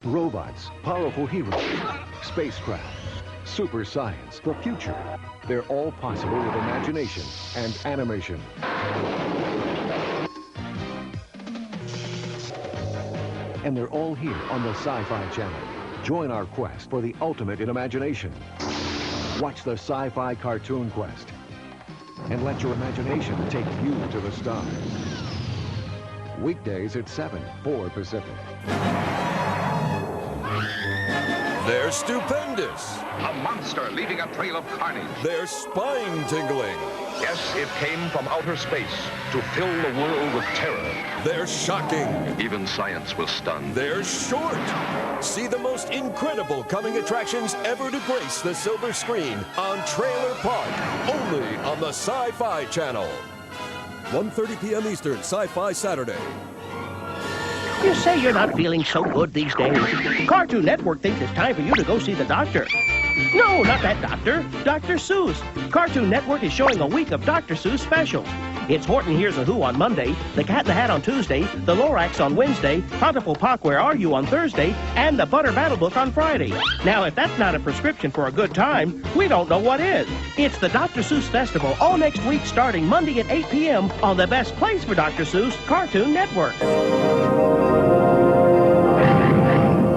Robots, powerful heroes, spacecraft, super science, the future. They're all possible with imagination and animation. And they're all here on the Sci-Fi Channel. Join our quest for the ultimate in imagination. Watch the Sci-Fi Cartoon Quest. And let your imagination take you to the stars. Weekdays at 7, 4 Pacific. They're stupendous. A monster leaving a trail of carnage. They're spine-tingling. Yes, it came from outer space to fill the world with terror. They're shocking. Even science was stunned. They're short. See the most incredible coming attractions ever to grace the silver screen on Trailer Park, only on the Sci-Fi Channel. 1:30 p.m. Eastern, Sci-Fi Saturday. You say you're not feeling so good these days. Cartoon Network thinks it's time for you to go see the doctor. No, not that doctor. Dr. Seuss. Cartoon Network is showing a week of Dr. Seuss specials. It's Horton Hears a Who on Monday, The Cat in the Hat on Tuesday, The Lorax on Wednesday, Plentiful Pock Where Are You on Thursday, and The Butter Battle Book on Friday. Now, if that's not a prescription for a good time, we don't know what is. It's the Dr. Seuss Festival all next week starting Monday at 8 p.m. on the best place for Dr. Seuss, Cartoon Network.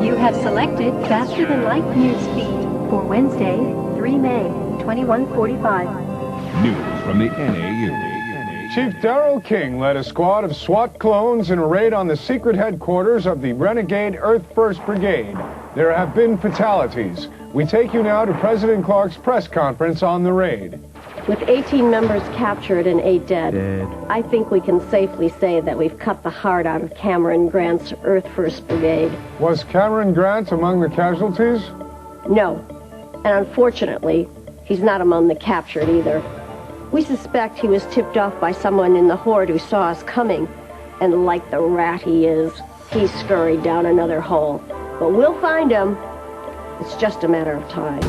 You have selected Faster Than Light News Feed for Wednesday, 3 May, 2145. News from the NAU. Chief Darrell King led a squad of SWAT clones in a raid on the secret headquarters of the renegade Earth First Brigade. There have been fatalities. We take you now to President Clark's press conference on the raid. With 18 members captured and 8 dead, I think we can safely say that we've cut the heart out of Cameron Grant's Earth First Brigade. Was Cameron Grant among the casualties? No, and unfortunately, he's not among the captured either. We suspect he was tipped off by someone in the horde who saw us coming, and like the rat he is, he scurried down another hole. But we'll find him. It's just a matter of time.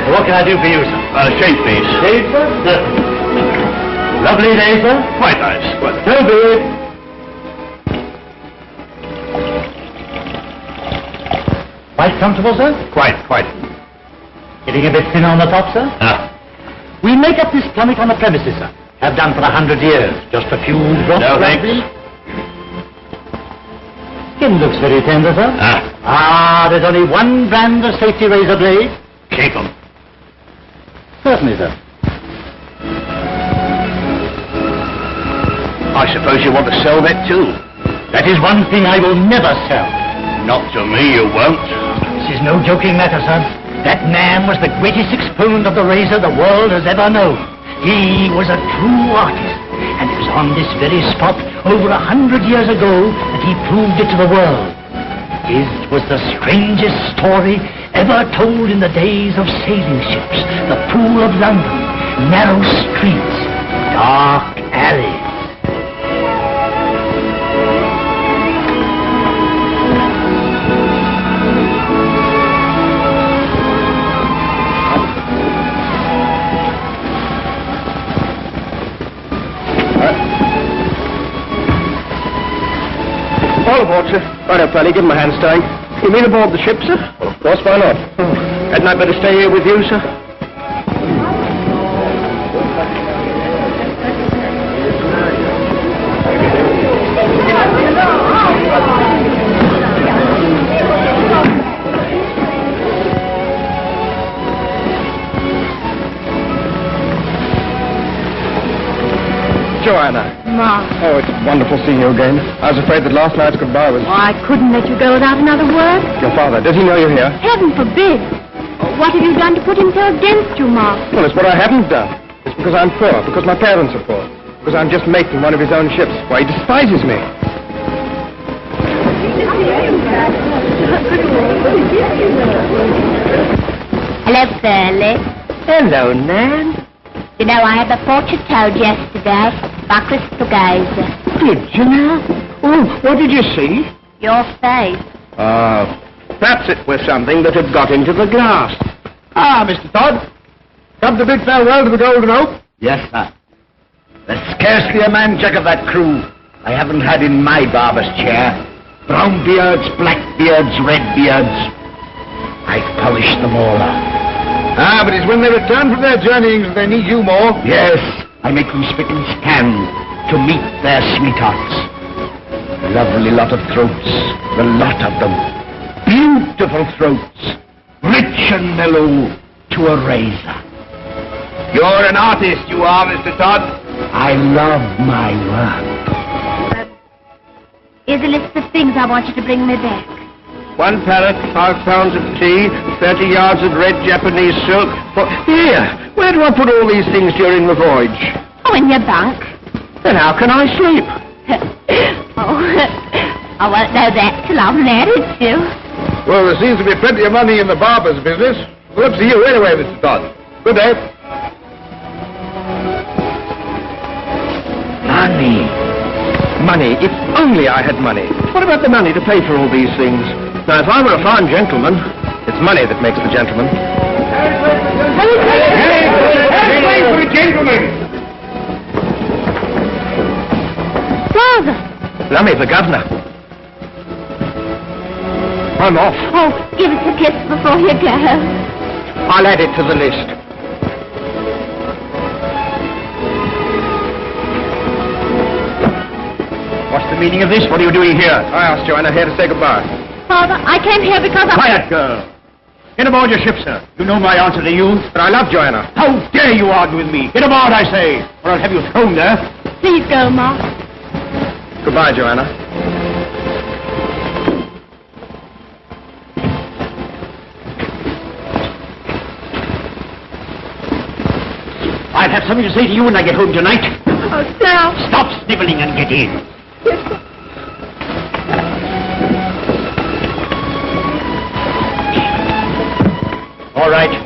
What can I do for you, sir? Shave, please. Shave, sir? Lovely day, sir? Quite nice. So be it. Quite comfortable, sir? Quite. Getting a bit thin on the top, sir? We make up this plummet on the premises, sir. Have done for 100 years. Just a few drops. No, thanks. Skin looks very tender, sir. There's only one brand of safety razor blade. Keep 'em. Certainly, sir. I suppose you want to sell that too? That is one thing I will never sell. Not to me, you won't. This is no joking matter, sir. That man was the greatest exponent of the razor the world has ever known. He was a true artist, and it was on this very spot over 100 years ago that he proved it to the world. His was the strangest story ever told in the days of sailing ships, the Pool of London, narrow streets, dark alleys. All aboard, sir. Right up, Fanny. Give him a hand, Stein. You mean aboard the ship, sir? Well, of course, why not? Hadn't I better stay here with you, sir? Joanna. Ma. Oh, it's wonderful seeing you again. I was afraid that last night's goodbye was... I couldn't let you go without another word. Your father, does he know you're here? Heaven forbid. What have you done to put him so against you, Ma? Well, it's what I haven't done. It's because I'm poor, because my parents are poor, because I'm just making one of his own ships. Why, he despises me. Hello, Curly. Hello, Nan. You know, I had the portrait told yesterday by Crystal Gazer. Did you now? Oh, what did you see? Your face. Perhaps it was something that had got into the glass. Ah, Mr. Todd. Come to bid farewell to the Golden Oak? Yes, sir. There's scarcely a man jack of that crew I haven't had in my barber's chair. Brown beards, black beards, red beards. I've polished them all up. Ah, but it's when they return from their journeyings that they need you more. Yes, I make them spick and span to meet their sweethearts. A lovely lot of throats, the lot of them. Beautiful throats, rich and mellow to a razor. You're an artist, you are, Mr. Todd. I love my work. Here's a list of things I want you to bring me back. 1 parrot, 5 pounds of tea, 30 yards of red Japanese silk. Here, where do I put all these things during the voyage? Oh, in your bunk. Then how can I sleep? Oh, I won't know that till I'm married to you. Well, there seems to be plenty of money in the barber's business. Well, up to you anyway, Mr. Todd. Good day. Money. Money. If only I had money. What about the money to pay for all these things? Now, if I were a fine gentleman, it's money that makes the gentleman. Hey, for a gentleman! Father. Lummy, the governor. I'm off. Oh, give us a kiss before you go. I'll add it to the list. What's the meaning of this? What are you doing here? I asked Joanna here to say goodbye. Father, I came here because Quiet, girl. Get aboard your ship, sir. You know my answer to you. But I love Joanna. How dare you argue with me? Get aboard, I say, or I'll have you thrown there. Please go, Ma. Goodbye, Joanna. I'll have something to say to you when I get home tonight. Oh, sir. Stop sniveling and get in. All right. You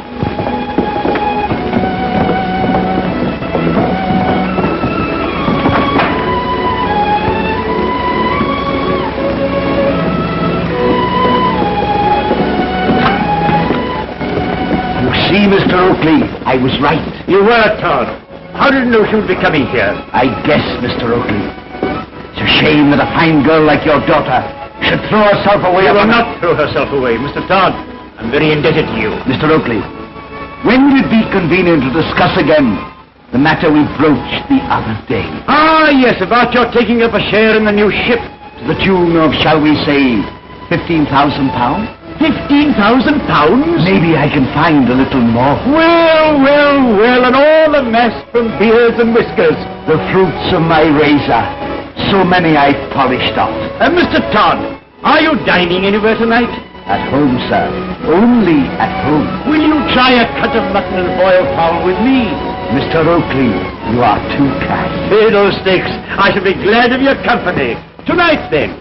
see, Mr. Oakley, I was right. You were, Todd. How did you know she would be coming here? I guessed, Mr. Oakley. It's a shame that a fine girl like your daughter should throw herself away. She will not throw herself away, Mr. Todd. I'm very indebted to you. Mr. Oakley, when would it be convenient to discuss again the matter we broached the other day? Ah, yes, about your taking up a share in the new ship to the tune of, shall we say, £15,000? £15,000? Maybe I can find a little more. Well, and all the mess from beards and whiskers. The fruits of my razor. So many I've polished off. Mr. Todd, are you dining anywhere tonight? At home, sir. Only at home. Will you try a cut of mutton and boiled fowl with me? Mr. Oakley, you are too kind. Fiddlesticks, I shall be glad of your company. Tonight, then.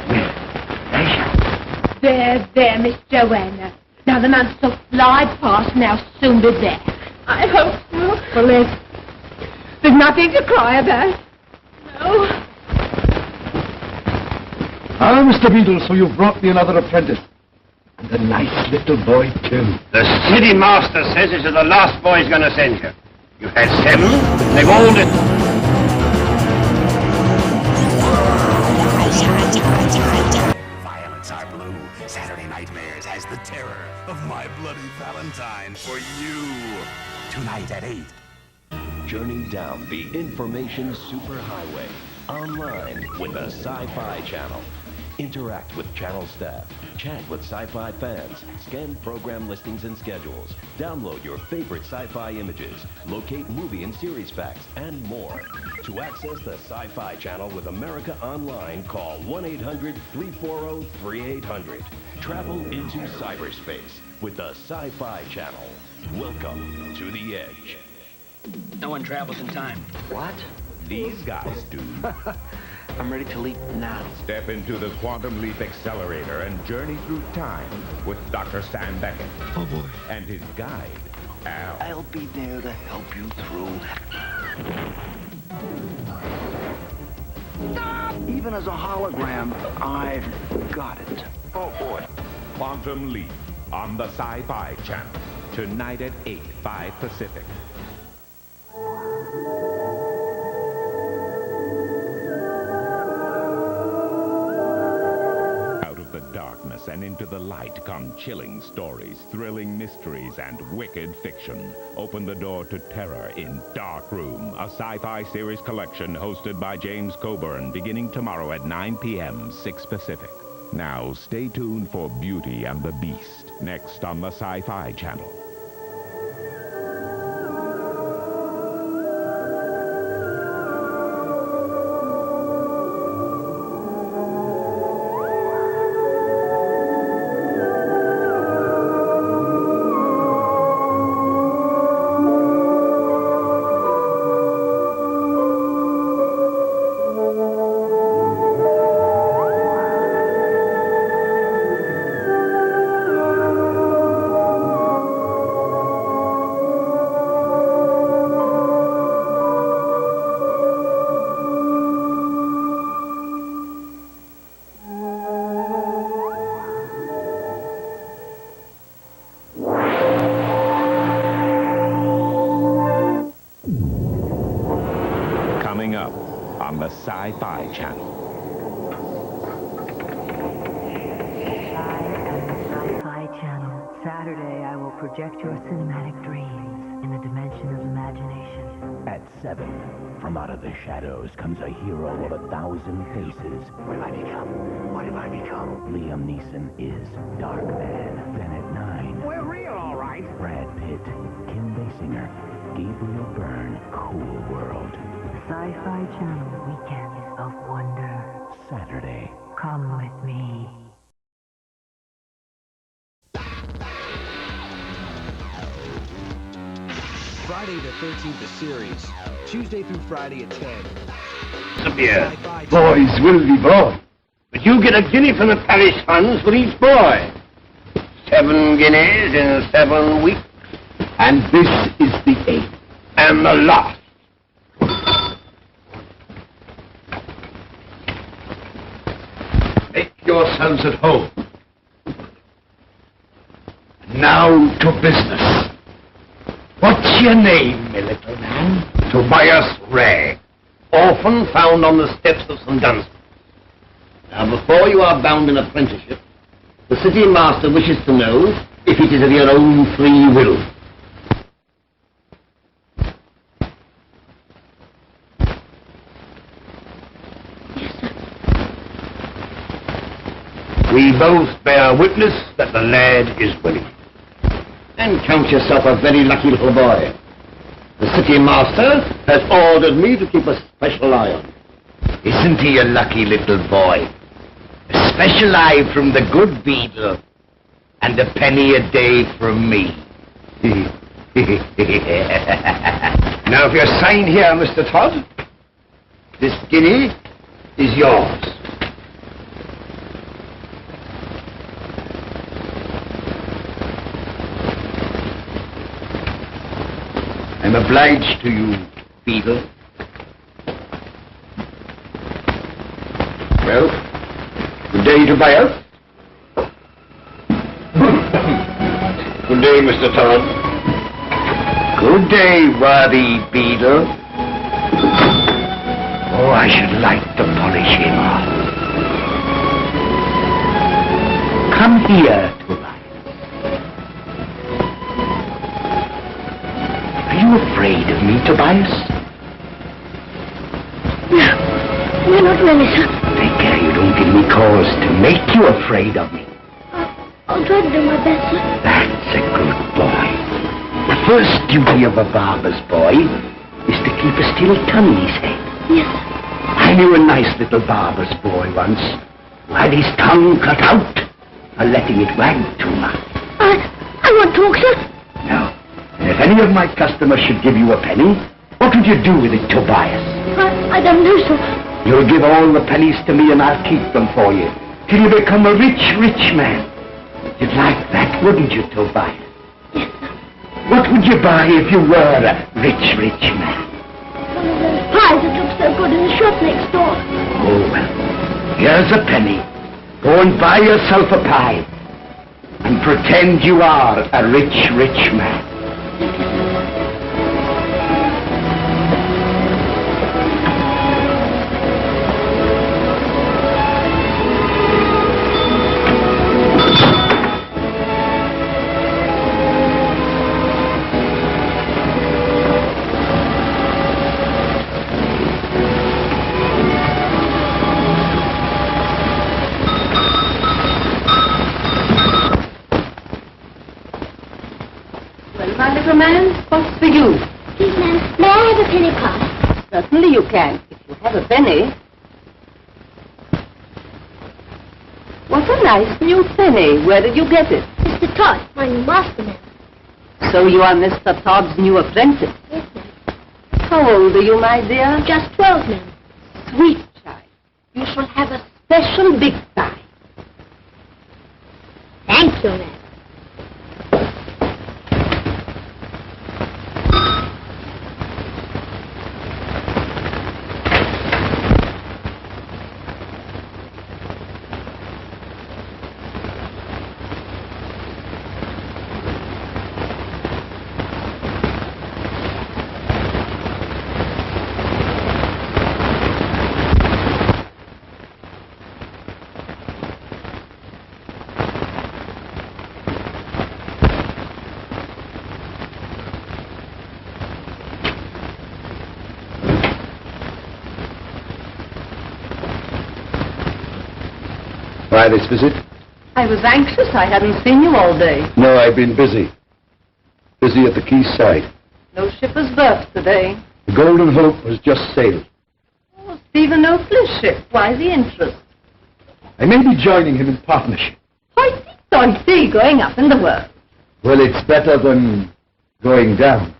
With pleasure. There, Miss Joanna. Now the months will fly past and I'll soon be there. I hope so. Well, there's nothing to cry about. No. Ah, Mr. Beadle, so you've brought me another apprentice. And a nice little boy, too. The city master says this is the last boy he's going to send you. You've had 7, they've all it. Violets are blue. Saturday Nightmares has the terror of My Bloody Valentine for you. Tonight at 8. Journey down the information superhighway. Online with the Sci-Fi Channel. Interact with channel staff. Chat with sci-fi fans. Scan program listings and schedules. Download your favorite sci-fi images. Locate movie and series facts and more. To access the Sci-Fi Channel with America Online, call 1-800-340-3800. Travel into cyberspace with the Sci-Fi Channel. Welcome to the Edge. No one travels in time. What? These guys do. I'm ready to leap now. Step into the Quantum Leap Accelerator and journey through time with Dr. Sam Beckett. Oh, boy. And his guide, Al. I'll be there to help you through. Stop! Even as a hologram, I've got it. Oh, boy. Quantum Leap on the Sci-Fi Channel. Tonight at 8, 5 Pacific. Darkness and into the light come chilling stories, thrilling mysteries, and wicked fiction. Open the door to terror in Dark Room, a sci-fi series collection hosted by James Coburn, beginning tomorrow at 9 p.m., 6 Pacific. Now, stay tuned for Beauty and the Beast, next on the Sci-Fi Channel. Sci-Fi Channel. Sci-Fi Channel. Saturday, I will project your cinematic dreams in the dimension of imagination. At 7, from out of the shadows comes a hero of 1,000 faces. What have I become? What have I become? Liam Neeson is Darkman. Then at 9... We're real, all right. Brad Pitt, Kim Basinger, Gabriel Byrne, Cool World. Sci-Fi Channel Weekends of Wonder. Saturday. Come with me. Friday the 13th, the series. Tuesday through Friday at 10. Some beer. Boys will be born. But you get a guinea from the parish funds for each boy. 7 guineas in 7 weeks. And this is the 8th. And the last. Make yourselves at home. Now to business. What's your name, my little man? Tobias Ray. Orphan found on the steps of St. Dunstan. Now, before you are bound in apprenticeship, the city master wishes to know if it is of your own free will. We both bear witness that the lad is willing. And count yourself a very lucky little boy. The city master has ordered me to keep a special eye on him. Isn't he a lucky little boy? A special eye from the good Beadle, and a penny a day from me. Now, if you sign here, Mr. Todd, this guinea is yours. I'm obliged to you, Beadle. Well, good day, Tobias. Good day, Mr. Todd. Good day, worthy Beadle. Oh, I should like to polish him off. Come here, Tobias. Are you afraid of me, Tobias? No, not really, sir. Take care you don't give me cause to make you afraid of me. I'll try to do my best, sir. That's a good boy. The first duty of a barber's boy is to keep a still tongue in his head. Yes, sir. I knew a nice little barber's boy once who had his tongue cut out for letting it wag too much. I won't talk, sir. No. And if any of my customers should give you a penny, what would you do with it, Tobias? I don't know, sir. You'll give all the pennies to me and I'll keep them for you till you become a rich, rich man. You'd like that, wouldn't you, Tobias? Yes, sir. What would you buy if you were a rich, rich man? One of those pies that looks so good in the shop next door. Oh, well, here's a penny. Go and buy yourself a pie and pretend you are a rich, rich man. My little man, what's for you? Please, ma'am, may I have a penny pie? Certainly you can, if you have a penny. What a nice new penny. Where did you get it? Mr. Todd, my new master, ma'am. So you are Mr. Todd's new apprentice? Yes, ma'am. How old are you, my dear? Just 12, ma'am. Sweet child. You shall have a special big pie. Thank you, ma'am. Why this visit? I was anxious. I hadn't seen you all day. No, I've been busy. Busy at the quayside. No ship has berthed today. The Golden Hope has just sailed. Oh, Stephen Oakley's ship. Why the interest? I may be joining him in partnership. Hoity-toity, going up in the world. Well, it's better than going down.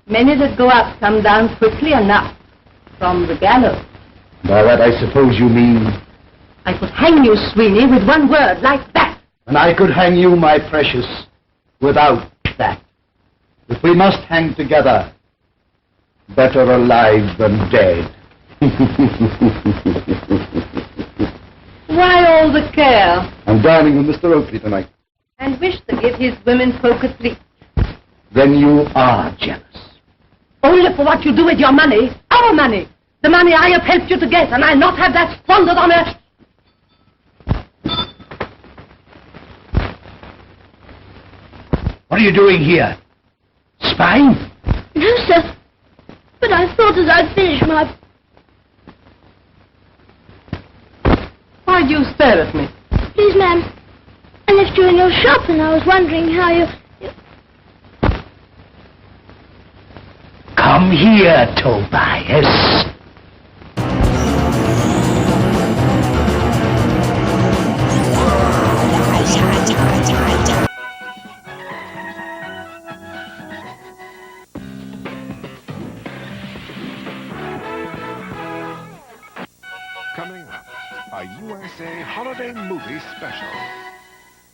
Many that go up come down quickly enough from the gallows. By that, I suppose you mean... I could hang you, Sweeney, with one word like that. And I could hang you, my precious, without that. If we must hang together, better alive than dead. Why all the care? I'm dining with Mr. Oakley tonight. And wish to give his women folk a treat. Then you are jealous. Only for what you do with your money. Our money. The money I have helped you to get, and I'll not have that squandered on earth. What are you doing here? Spying? No, sir. But I thought as I'd finished my... Why do you stare at me? Please, ma'am. I left you in your shop and I was wondering how you... Come here, Tobias. a USA holiday movie special.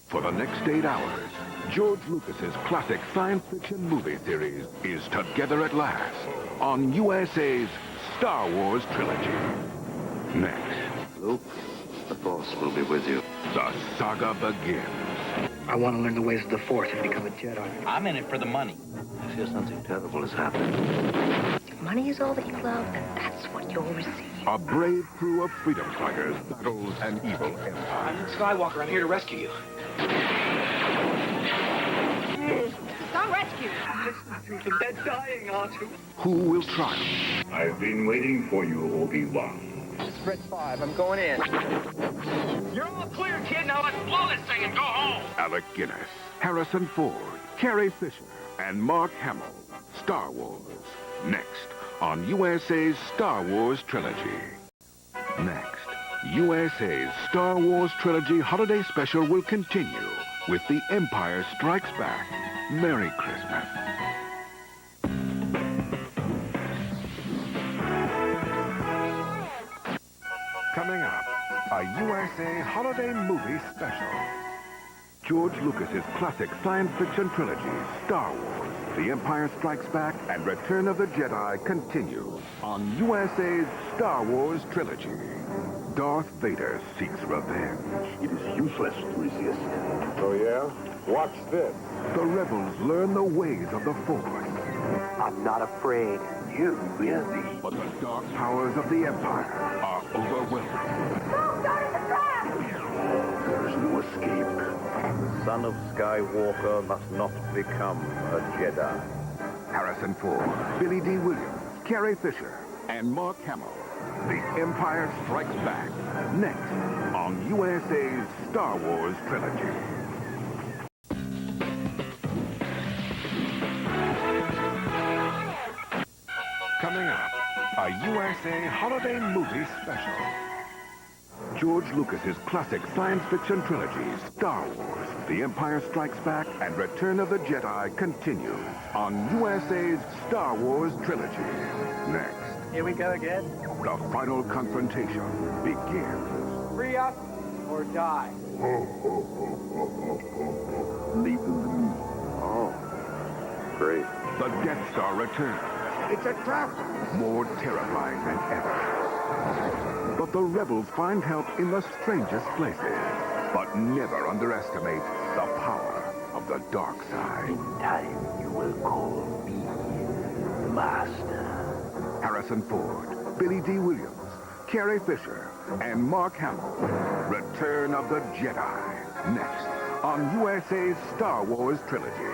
For the next 8 hours, George Lucas's classic science fiction movie series is together at last on USA's Star Wars trilogy. Next, Luke, the Force will be with you. the saga begins. I want to learn the ways of the Force and become a Jedi. I'm in it for the money. I fear something terrible is happening. If money is all that you love, then that's what you'll receive. A brave crew of freedom fighters battles an evil empire. I'm Luke Skywalker. I'm here to rescue you. Don't rescue. They're dying, R2. Who will triumph? I've been waiting for you, Obi-Wan. Spread 5. I'm going in. You're all clear, kid. Now let's blow this thing and go home. Alec Guinness, Harrison Ford, Carrie Fisher, and Mark Hamill. Star Wars. Next on USA's Star Wars trilogy. Next, USA's Star Wars trilogy holiday special will continue with The Empire Strikes Back. Merry Christmas. Coming up, a USA holiday movie special. George Lucas's classic science fiction trilogy, Star Wars, The Empire Strikes Back, and Return of the Jedi continue on USA's Star Wars trilogy. Darth Vader seeks revenge. It is useless to resist. Oh, yeah? Watch this. The rebels learn the ways of the Force. I'm not afraid. You will be. But the dark powers of the Empire are overwhelming. There is no escape. The son of Skywalker must not become a Jedi. Harrison Ford, Billy D. Williams, Carrie Fisher, and Mark Hamill. The Empire Strikes Back. Next on USA's Star Wars trilogy. Coming up, a USA holiday movie special. George Lucas's classic science fiction trilogy, Star Wars, The Empire Strikes Back, and Return of the Jedi continue on USA's Star Wars trilogy. Next, Here we go again. the final confrontation begins. Free us or die. Leave them to me. Oh, great. The Death Star returns. It's a trap! More terrifying than ever. But the rebels find help in the strangest places. But never underestimate the power of the dark side. In time, you will call me Master. Harrison Ford, Billy D. Williams, Carrie Fisher, and Mark Hamill. Return of the Jedi. Next on USA's Star Wars trilogy.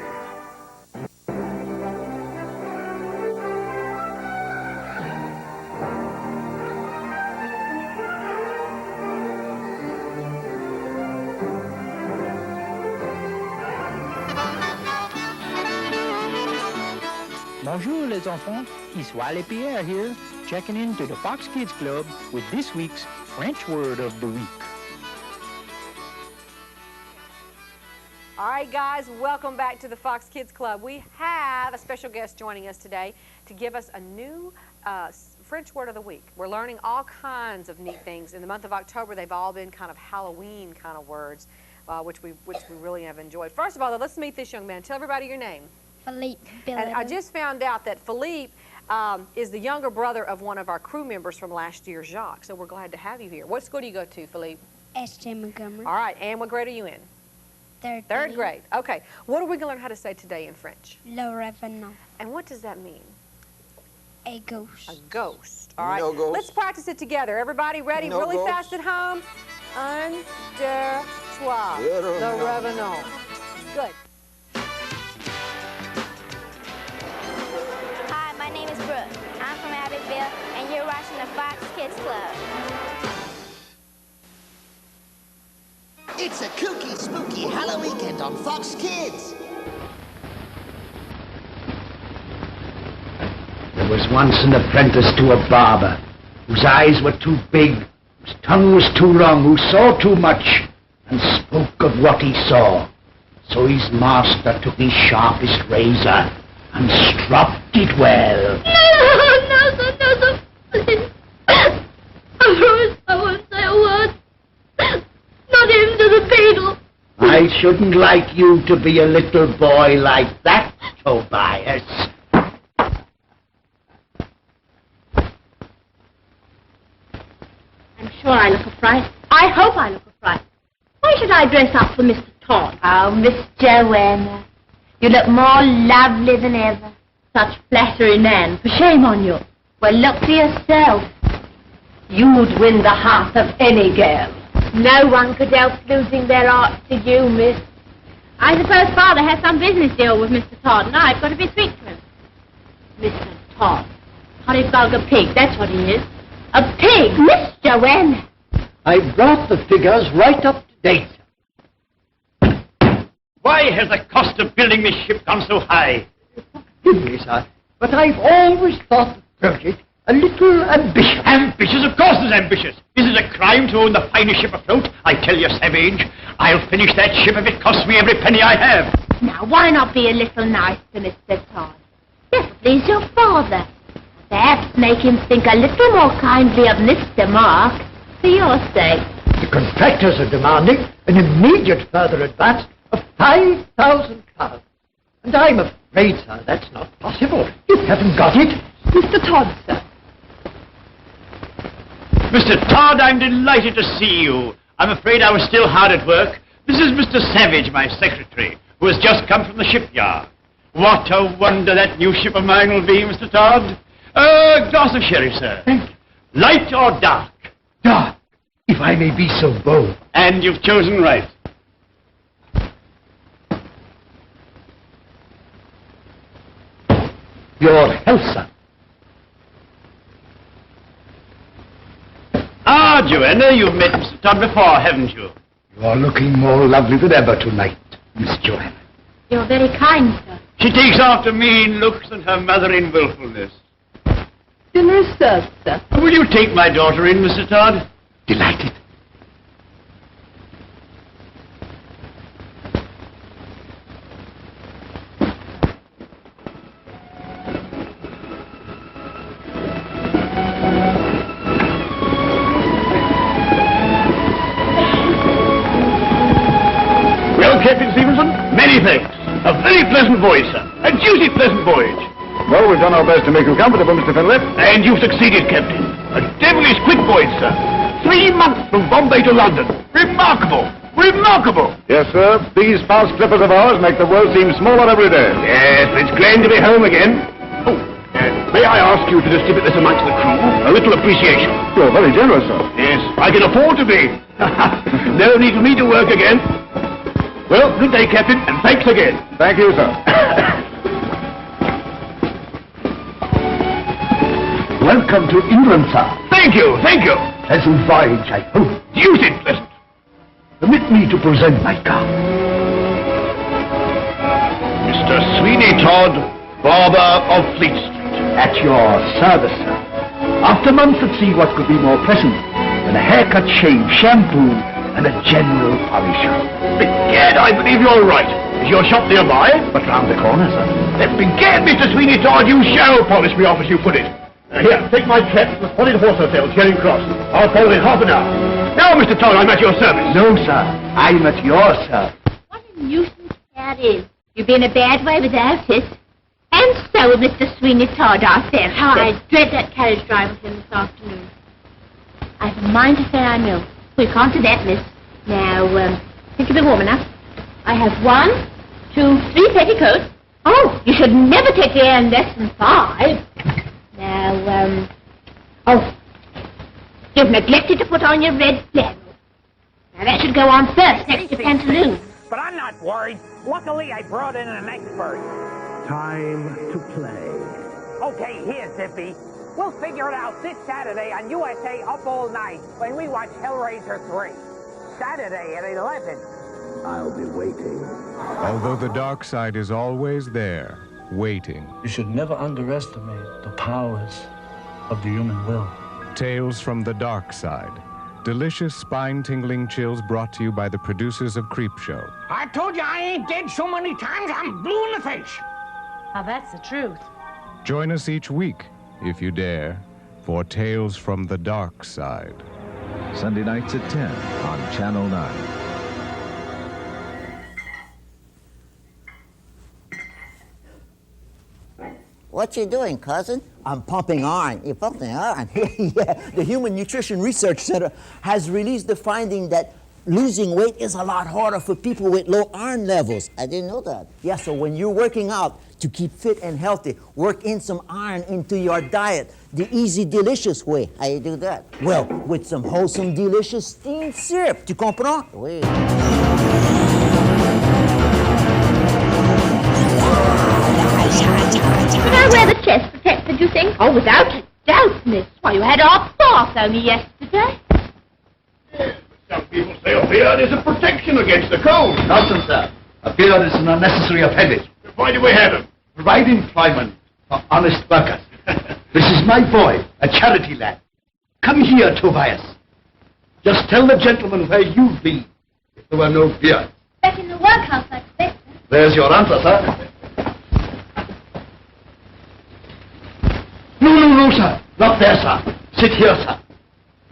Bonjour les enfants, Issois Pierre here, checking into the Fox Kids Club with this week's French word of the week. All right, guys, welcome back to the Fox Kids Club. We have a special guest joining us today to give us a new French word of the week. We're learning all kinds of neat things. In the month of October, they've all been kind of Halloween kind of words, which we really have enjoyed. First of all, though, let's meet this young man. Tell everybody your name. Philippe. And I just found out that Philippe is the younger brother of one of our crew members from last year, Jacques. So we're glad to have you here. What school do you go to, Philippe? S.J. Montgomery. All right, and what grade are you in? Third grade. Okay. What are we going to learn how to say today in French? Le revenant. And what does that mean? A ghost. A ghost. All right. No ghost. Let's practice it together. Everybody ready? No really ghost. fast at home? Un, deux, trois. Le revenant. Good. Hi, my name is Brooke. I'm from Abbottville, and you're watching the Fox Kids Club. It's a kooky, spooky Halloween weekend on Fox Kids. There was once an apprentice to a barber, whose eyes were too big, whose tongue was too long, who saw too much, and spoke of what he saw. So his master took his sharpest razor and stropped it well. No, sir, please. I promise I won't say a word. shouldn't like you to be a little boy like that, Tobias. I'm sure I look a fright. I hope I look a fright. Why should I dress up for Mr. Todd? Oh, Miss Joanna, you look more lovely than ever. Such flattery, Nan. For shame on you. Well, look for yourself. You'd win the heart of any girl. No one could help losing their heart to you, miss. I suppose Father has some business deal with Mr. Todd, and I've got to be sweet to him. Mr. Todd. Horrid vulgar pig, that's what he is. A pig, Miss Joanna. I brought the figures right up to date. Why has the cost of building this ship gone so high? Forgive me, sir, but I've always thought the project a little ambitious. Ambitious? Of course it's ambitious. Is it a crime to own the finest ship afloat? I tell you, Savage, I'll finish that ship if it costs me every penny I have. Now, why not be a little nice to Mr. Todd? Just please your father. Perhaps make him think a little more kindly of Mr. Mark, for your sake. The contractors are demanding an immediate further advance of £5,000. And I'm afraid, sir, that's not possible. You haven't got it. Mr. Todd, sir. Mr. Todd, I'm delighted to see you. I'm afraid I was still hard at work. This is Mr. Savage, my secretary, who has just come from the shipyard. What a wonder that new ship of mine will be, Mr. Todd. A glass of sherry, sir. Thank you. Light or dark? Dark, if I may be so bold. And you've chosen right. Your health, sir. Ah, Joanna, you've met Mr. Todd before, haven't you? You are looking more lovely than ever tonight, Miss Joanna. You're very kind, sir. She takes after me in looks and her mother in willfulness. Dinner is served, sir. Will you take my daughter in, Mr. Todd? Delighted. Captain Stevenson, many thanks. A very pleasant voyage, sir. A deuced pleasant voyage. Well, we've done our best to make you comfortable, Mr. Fenley. And you've succeeded, Captain. A devilish quick voyage, sir. 3 months from Bombay to London. Remarkable. Remarkable. Yes, sir. These fast clippers of ours make the world seem smaller every day. Yes, but it's grand to be home again. Oh, may I ask you to distribute this amongst the crew? A little appreciation. You're very generous, sir. Yes, I can afford to be. No need for me to work again. Well, good day, Captain, and thanks again. Thank you, sir. Welcome to England, sir. Thank you, thank you. Pleasant voyage, I hope. Deuced pleasant. Permit me to present my car. Mr. Sweeney Todd, barber of Fleet Street. At your service, sir. After months at sea, what could be more pleasant than a haircut, shave, shampoo, and a general polish? Begad, I believe you're right. Is your shop nearby? But round the corner, sir. Then begad, Mr. Sweeney Todd, you shall polish me off as you put it. Here, take my cap to the Spotted Horse Hotel, Charing Cross. I'll follow in half an hour. Now, Mr. Todd, I'm at your service. No, sir. I'm at your service. What a nuisance that is. You've been a bad way without it. And so, Mr. Sweeney Todd, our fair. How I dread that carriage drive with him this afternoon. I've a mind to say I know. We can't do that, miss. Now, think you'll be warm enough. I have 1, 2, 3 petticoats. Oh, you should never take the air less than 5. Now, oh, you've neglected to put on your red flannel. Now, that should go on first, next to pantaloons. But I'm not worried. Luckily, I brought in an expert. Time to play. Okay, here, Zippy. We'll figure it out this Saturday on USA Up All Night when we watch Hellraiser 3. Saturday at 11. I'll be waiting. Although the dark side is always there, waiting. You should never underestimate the powers of the human will. Tales from the Dark Side. Delicious, spine-tingling chills brought to you by the producers of Creepshow. I told you I ain't dead so many times I'm blue in the face. Now that's the truth. Join us each week, if you dare, for Tales from the Dark Side. Sunday nights at 10 on Channel 9. What you doing, cousin? I'm pumping iron. You're pumping iron? Yeah, the Human Nutrition Research Center has released the finding that losing weight is a lot harder for people with low iron levels. I didn't know that. Yeah, so when you're working out to keep fit and healthy, work in some iron into your diet the easy, delicious way. How you do that? Well, with some wholesome, delicious steamed syrup. Tu comprends? Oui. Did I wear the chest protector, do you think? Oh, without a doubt, miss. Why, you had our bath only yesterday. Some people say a beard is a protection against the cold. Nonsense, sir. A beard is an unnecessary appendage. Why do we have him? Provide employment for honest workers. This is my boy, a charity lad. Come here, Tobias. Just tell the gentleman where you'd be if there were no beard. Back in the workhouse, I expect. There's your answer, sir. No, sir. Not there, sir. Sit here, sir.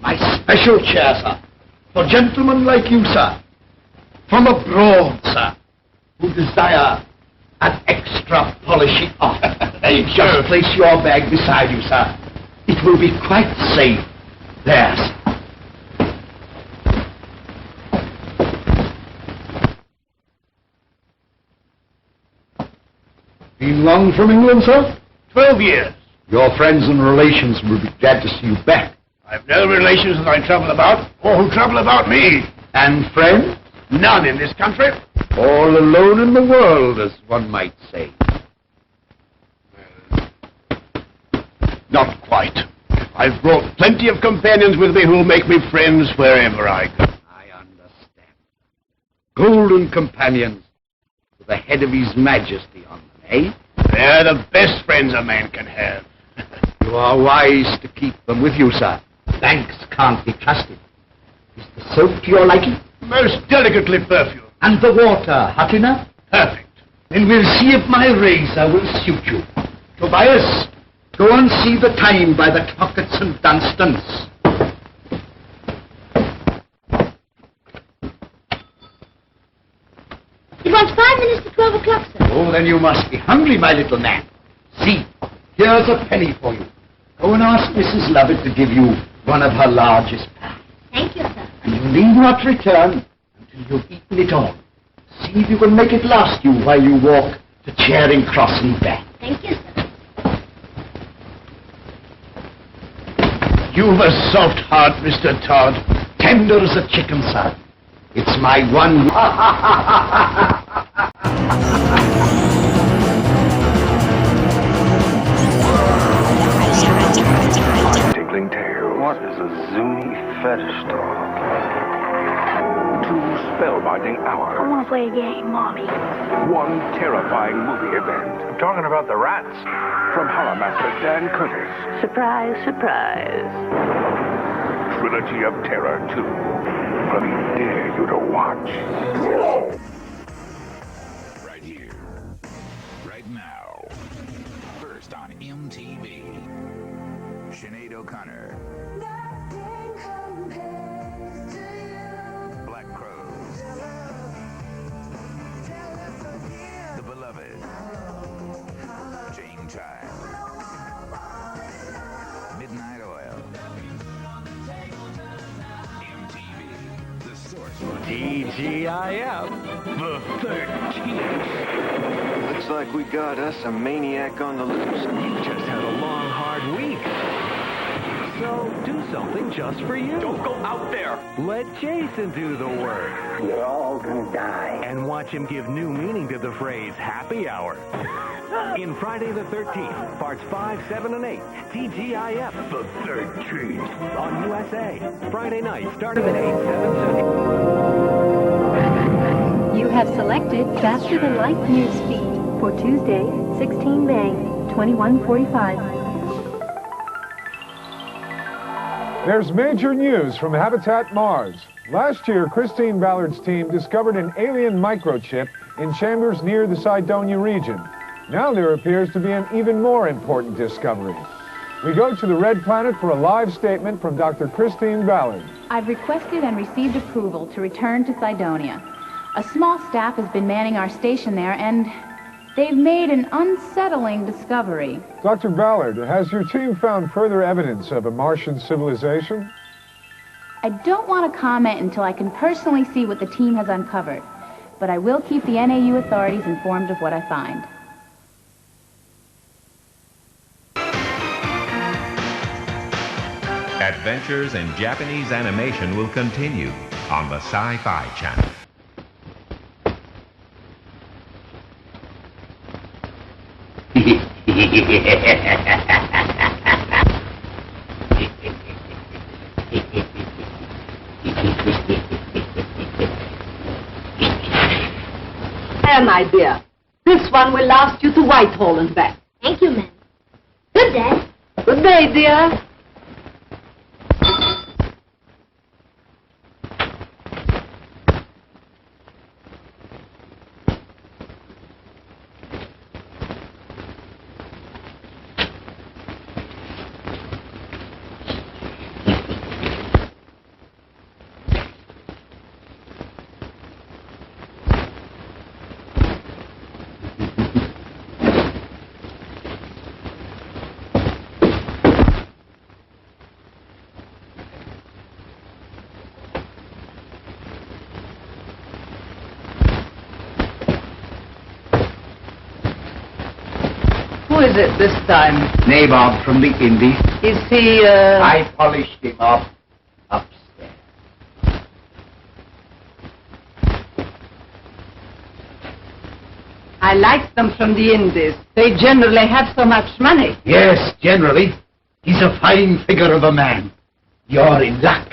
My special chair, sir. For gentlemen like you, sir. From abroad, sir. Who desire an extra polishing off. Just place your bag beside you, sir. It will be quite safe. There, sir. Been long from England, sir? 12 years. Your friends and relations will be glad to see you back. I've no relations that I trouble about, or who trouble about me. And friends? None in this country. All alone in the world, as one might say. Not quite. I've brought plenty of companions with me who'll make me friends wherever I go. I understand. Golden companions with the head of His Majesty on them, eh? They're the best friends a man can have. You are wise to keep them with you, sir. Banks can't be trusted. Is the soap to your liking? Most delicately perfumed. And the water hot enough? Perfect. Then we'll see if my razor will suit you. Tobias, go and see the time by the clock at St. Dunstan's. It wants 5 minutes to 12 o'clock, sir. Oh, then you must be hungry, my little man. See, here's a penny for you. Go and ask Mrs. Lovett to give you one of her largest pies. Thank you, sir. And you need not return until you've eaten it all. See if you can make it last you while you walk to Charing Cross and back. Thank you, sir. You've a soft heart, Mr. Todd. Tender as a chicken, sir. It's my one... Tickling Tales. What is a Zuni fetish dog? 2 spellbinding hours. I want to play a game, Mommy. 1 terrifying movie event. I'm talking about the rats. From Horror Master Dan Curtis. Surprise, surprise. Trilogy of Terror 2. Let me dare you to watch. Right here. Right now. First on MTV. Sinead O'Connor. Black Crows. The Beloved. Jane Child. Midnight Oil. MTV. The source for TGIF. The 13th. Looks like we got us a maniac on the loose. You've just had a long, hard week. So do something just for you. Don't go out there. Let Jason do the work. You're all gonna die. And watch him give new meaning to the phrase happy hour. In Friday the 13th, parts 5, 7, and 8, TGIF. The 13th. On USA. Friday night, starting at 8, 7 Central. You have selected Faster Than Light News Feed for Tuesday, 16 May, 2145. There's major news from Habitat Mars. Last year, Christine Ballard's team discovered an alien microchip in chambers near the Cydonia region. Now there appears to be an even more important discovery. We go to the Red Planet for a live statement from Dr. Christine Ballard. I've requested and received approval to return to Cydonia. A small staff has been manning our station there, and They've made an unsettling discovery. Dr. Ballard, has your team found further evidence of a Martian civilization? I don't want to comment until I can personally see what the team has uncovered, but I will keep the NAU authorities informed of what I find. Adventures in Japanese animation will continue on the Sci-Fi Channel. There, my dear. This one will last you to Whitehall and back. Thank you, ma'am. Good day. Good day, dear. Who is it this time? Nabob from the Indies. Is he, I polished him off upstairs. I like them from the Indies. They generally have so much money. Yes, generally. He's a fine figure of a man. You're in luck.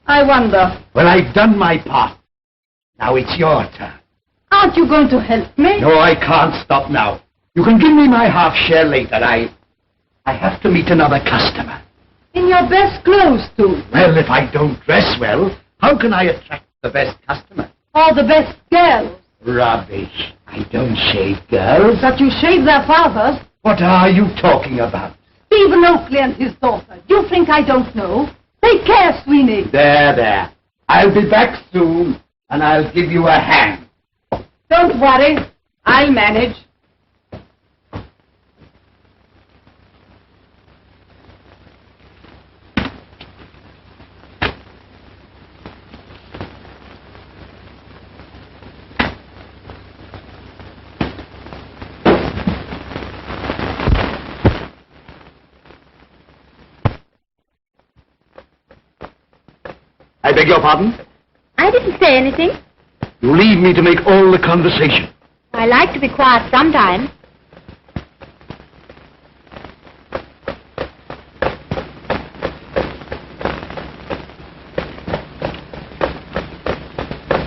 I wonder. Well, I've done my part. Now it's your turn. Aren't you going to help me? No, I can't stop now. You can give me my half share later. I have to meet another customer. In your best clothes, too. Well, if I don't dress well, how can I attract the best customer? Or the best girls. Rubbish. I don't shave girls. But you shave their fathers. What are you talking about? Stephen Oakley and his daughter. You think I don't know? Take care, Sweeney. There. I'll be back soon, and I'll give you a hand. Don't worry. I'll manage. I beg your pardon? I didn't say anything. You leave me to make all the conversation. I like to be quiet sometimes.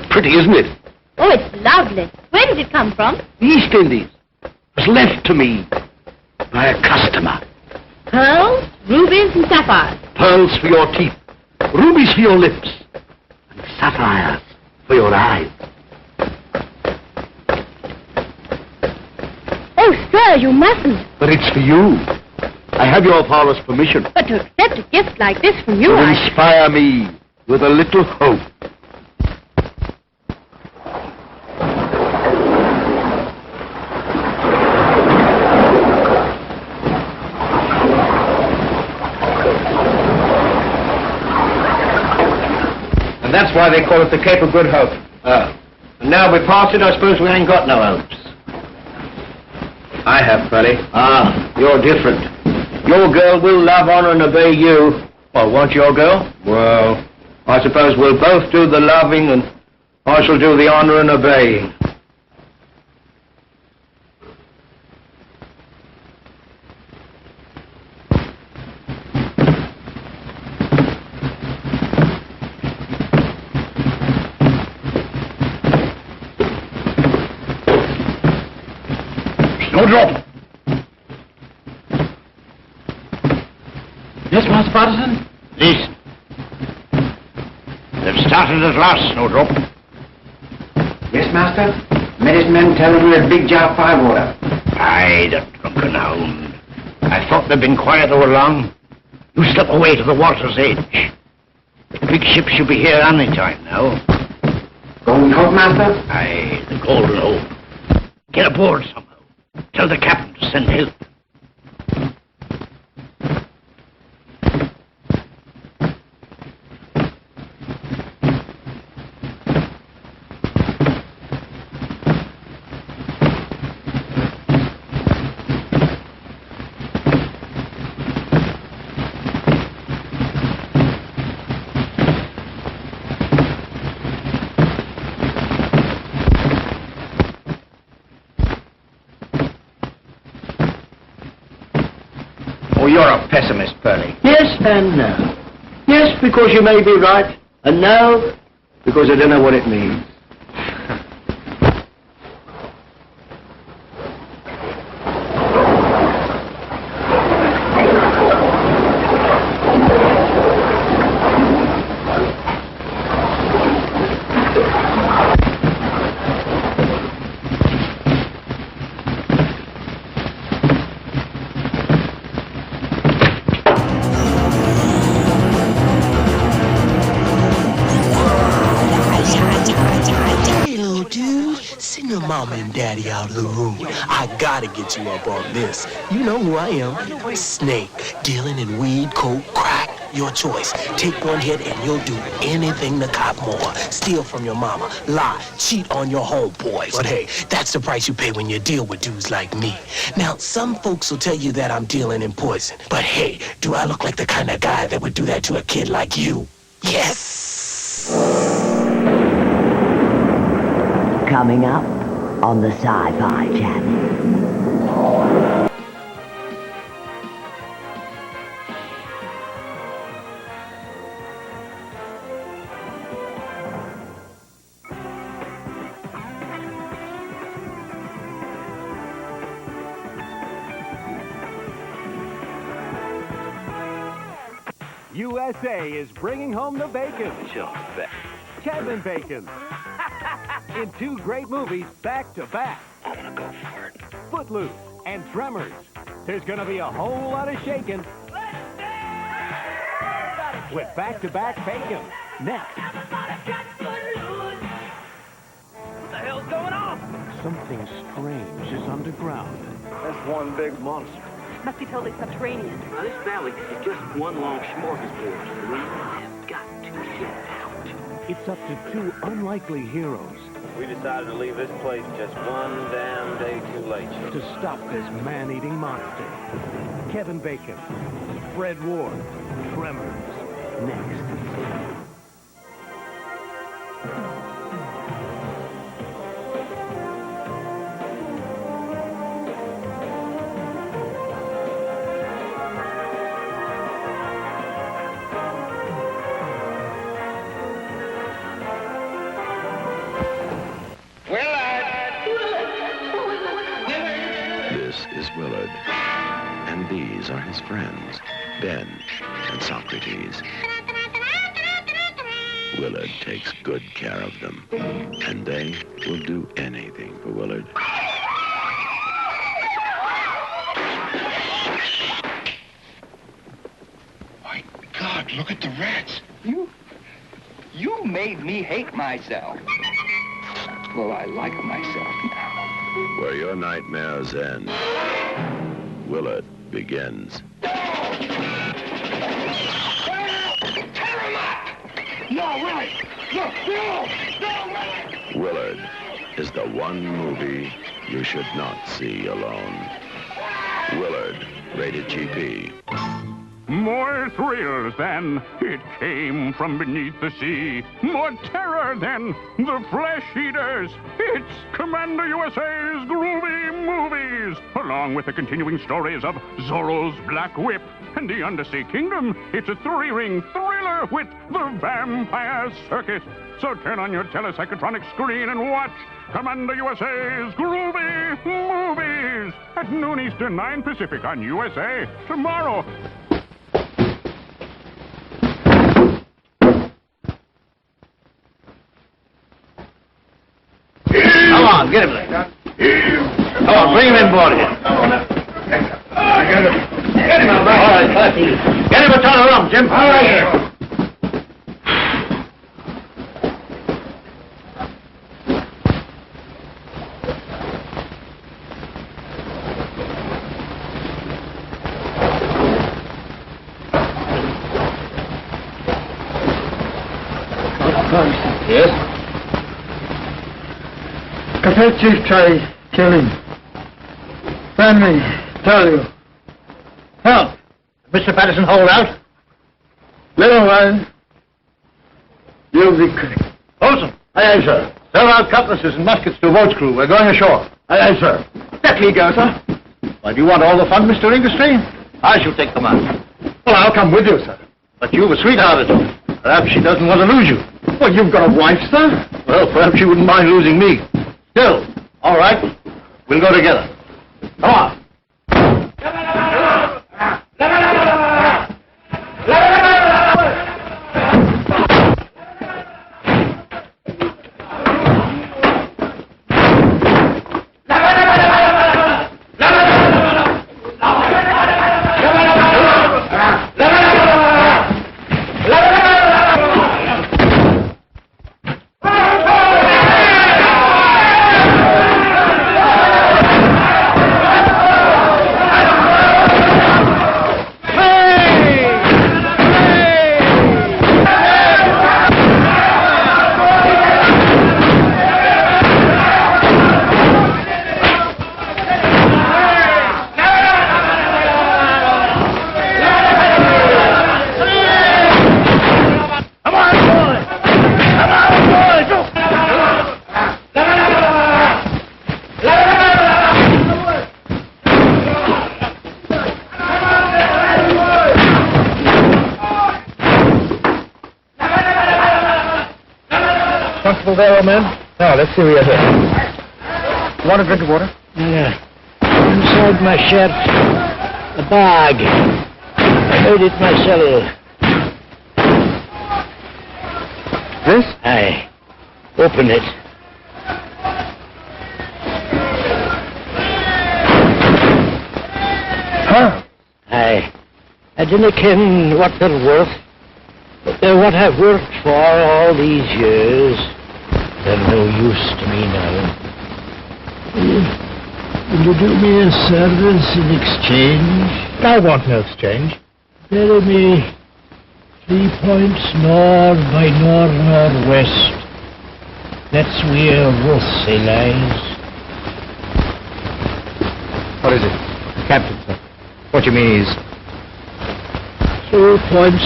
Pretty, isn't it? Oh, it's lovely. Where did it come from? The East Indies. It was left to me by a customer. Pearls, rubies, and sapphires. Pearls for your teeth, rubies for your lips, and sapphires for your eyes. Oh, sir, you mustn't. But it's for you. I have your father's permission. But to accept a gift like this from you, To inspire me with a little hope. And that's why they call it the Cape of Good Hope. And now we passed it, I suppose we ain't got no hopes. I have, Freddie. You're different. Your girl will love, honor, and obey you. Well, won't your girl? Well, I suppose we'll both do the loving, and I shall do the honor and obeying. Snowdrop! Yes, Master Patterson? Listen. They've started at last, Snowdrop. Yes, Master. Medicine men tell them we're a big jar of firewater. Aye, the drunken hound. I thought they'd been quiet all along. You slip away to the water's edge. The big ship should be here any time now. Golden Hope, Master? Aye, the Golden Hope. Get aboard somehow. Tell the captain to send help. Oh, you're a pessimist, Pearlie. Yes and no. Yes, because you may be right, and no, because I don't know what it means. Send your mama and daddy out of the room. I gotta get you up on this. You know who I am. Snake, dealing in weed, coke, crack, your choice. Take one hit and you'll do anything to cop more. Steal from your mama, lie, cheat on your homeboys. But hey, that's the price you pay when you deal with dudes like me. Now, some folks will tell you that I'm dealing in poison. But hey, do I look like the kind of guy that would do that to a kid like you? Yes! Coming up on the Sci-Fi Channel. USA is bringing home the bacon. Kevin Bacon. In two great movies back-to-back. I'm gonna go for it. Footloose and Tremors. There's gonna be a whole lot of shaking. With back-to-back bacon. Next. What the hell's going on? Something strange is underground. That's one big monster. Must be totally subterranean. Now, this valley is just one long smorgasbord. We have got to get out. It's up to two unlikely heroes. We decided to leave this place just one damn day too late. To stop this man-eating monster. Kevin Bacon, Fred Ward, Tremors. Next. This is Willard, and these are his friends, Ben and Socrates. Willard takes good care of them, and they will do anything for Willard. My God, look at the rats. You made me hate myself. Well, I like myself now. Where your nightmares end, Willard begins. No, Willie! No, Willie! Willard is the one movie you should not see alone. Willard, rated GP. More thrills than It Came From Beneath the Sea. More terror than The Flesh Eaters. It's Commander USA's Groovy Movies. Along with the continuing stories of Zorro's Black Whip and the Undersea Kingdom, it's a three-ring thriller with the Vampire Circus. So turn on your telepsychotronic screen and watch Commander USA's Groovy Movies at noon Eastern, 9 Pacific on USA tomorrow. Come on, get him there. Come on, bring him in board here. Get him, all right, get him a ton of rum, Jim. All right. Yes? Cafe Chief try kill him. Send me, tell you. Help! Mr. Patterson hold out? Little while. You'll be quick. Olson! Aye, aye, sir. Serve out cutlasses and muskets to a boat's crew. We're going ashore. Aye, aye, sir. Let me go, sir. Why, do you want all the fun, Mr. Inglestream? I shall take command. Well, I'll come with you, sir. But you've a sweetheart or two. Perhaps she doesn't want to lose you. Well, you've got a wife, sir. Well, perhaps she wouldn't mind losing me. Still, all right. We'll go together. Come on. Constable there, old man? Now, let's see what you here. You want a drink of water? Yeah. Inside my shirt, a bag. I made it myself. This? Aye. Open it. Huh? Aye. I dinna ken what they're worth, but they're what I've worked for all these years. They're no use to me now. Will you do me a service in exchange? I want no exchange. Bury me 3 points north by northwest. That's where Wolsey lies. What is it? Captain, sir. What you mean is... 2 points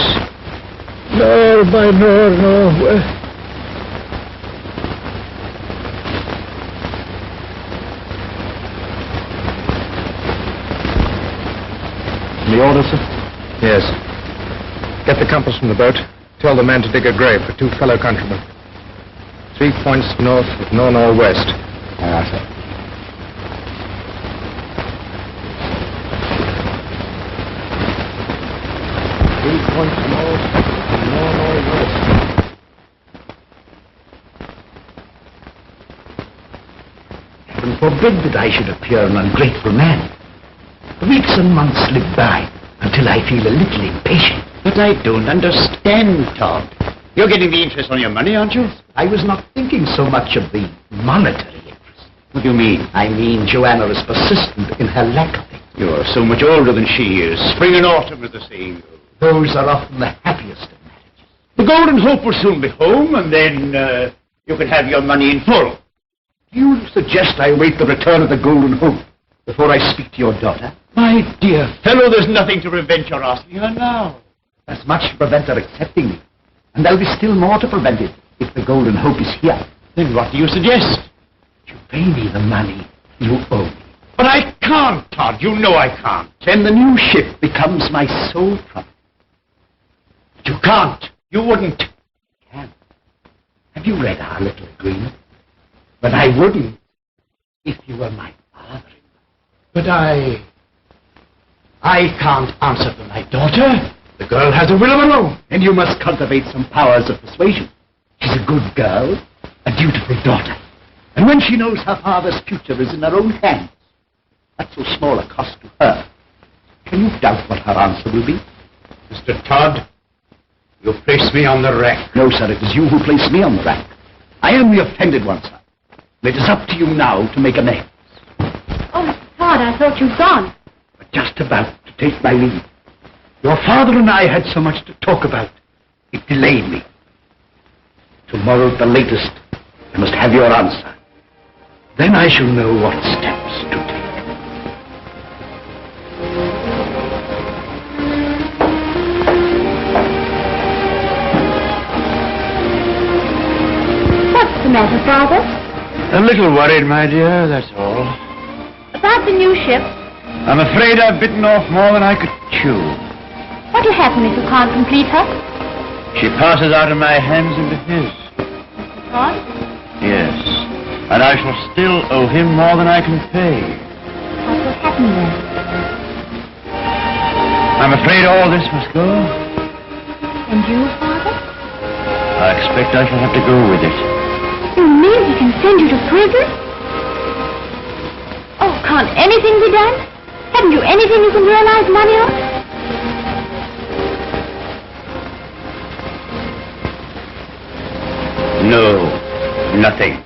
north by northwest. The order, sir? Yes. Get the compass from the boat. Tell the man to dig a grave for 2 fellow countrymen. 3 points north of northwest. Aye, sir. Heaven forbid that I should appear an ungrateful man. The weeks and months slip by until I feel a little impatient. But I don't understand, Todd. You're getting the interest on your money, aren't you? I was not thinking so much of the monetary interest. What do you mean? I mean Joanna is persistent in her lack of it. You're so much older than she is. Spring and autumn, as the saying goes. Those are often the happiest of marriages. The Golden Hope will soon be home, and then you can have your money in full. Do you suggest I wait the return of the Golden Hope before I speak to your daughter? My dear fellow, there's nothing to prevent your asking her now. There's much to prevent her accepting me. And there'll be still more to prevent it if the Golden Hope is here. Then what do you suggest? You pay me the money you owe me. But I can't, Todd. You know I can't. Then the new ship becomes my sole property. But you can't. You wouldn't. You can. Have you read our little agreement? But I wouldn't if you were my father-in-law. But I can't answer for my daughter. The girl has a will of her own, and you must cultivate some powers of persuasion. She's a good girl, a dutiful daughter. And when she knows her father's future is in her own hands, that's so small a cost to her. Can you doubt what her answer will be? Mr. Todd, you place me on the rack. No, sir, it is you who place me on the rack. I am the offended one, sir. It is up to you now to make amends. Oh, Mr. Todd, I thought you'd gone. But just about to take my leave. Your father and I had so much to talk about. It delayed me. Tomorrow at the latest, I must have your answer. Then I shall know what steps to take. What's the matter, Father? A little worried, my dear, that's all. About the new ship? I'm afraid I've bitten off more than I could chew. What'll happen if you can't complete her? She passes out of my hands into his. What? Yes. And I shall still owe him more than I can pay. What will happen then? I'm afraid all this must go. And you, Father? I expect I shall have to go with it. You mean he can send you to prison? Oh, can't anything be done? Haven't you anything you can realize money on? No, nothing.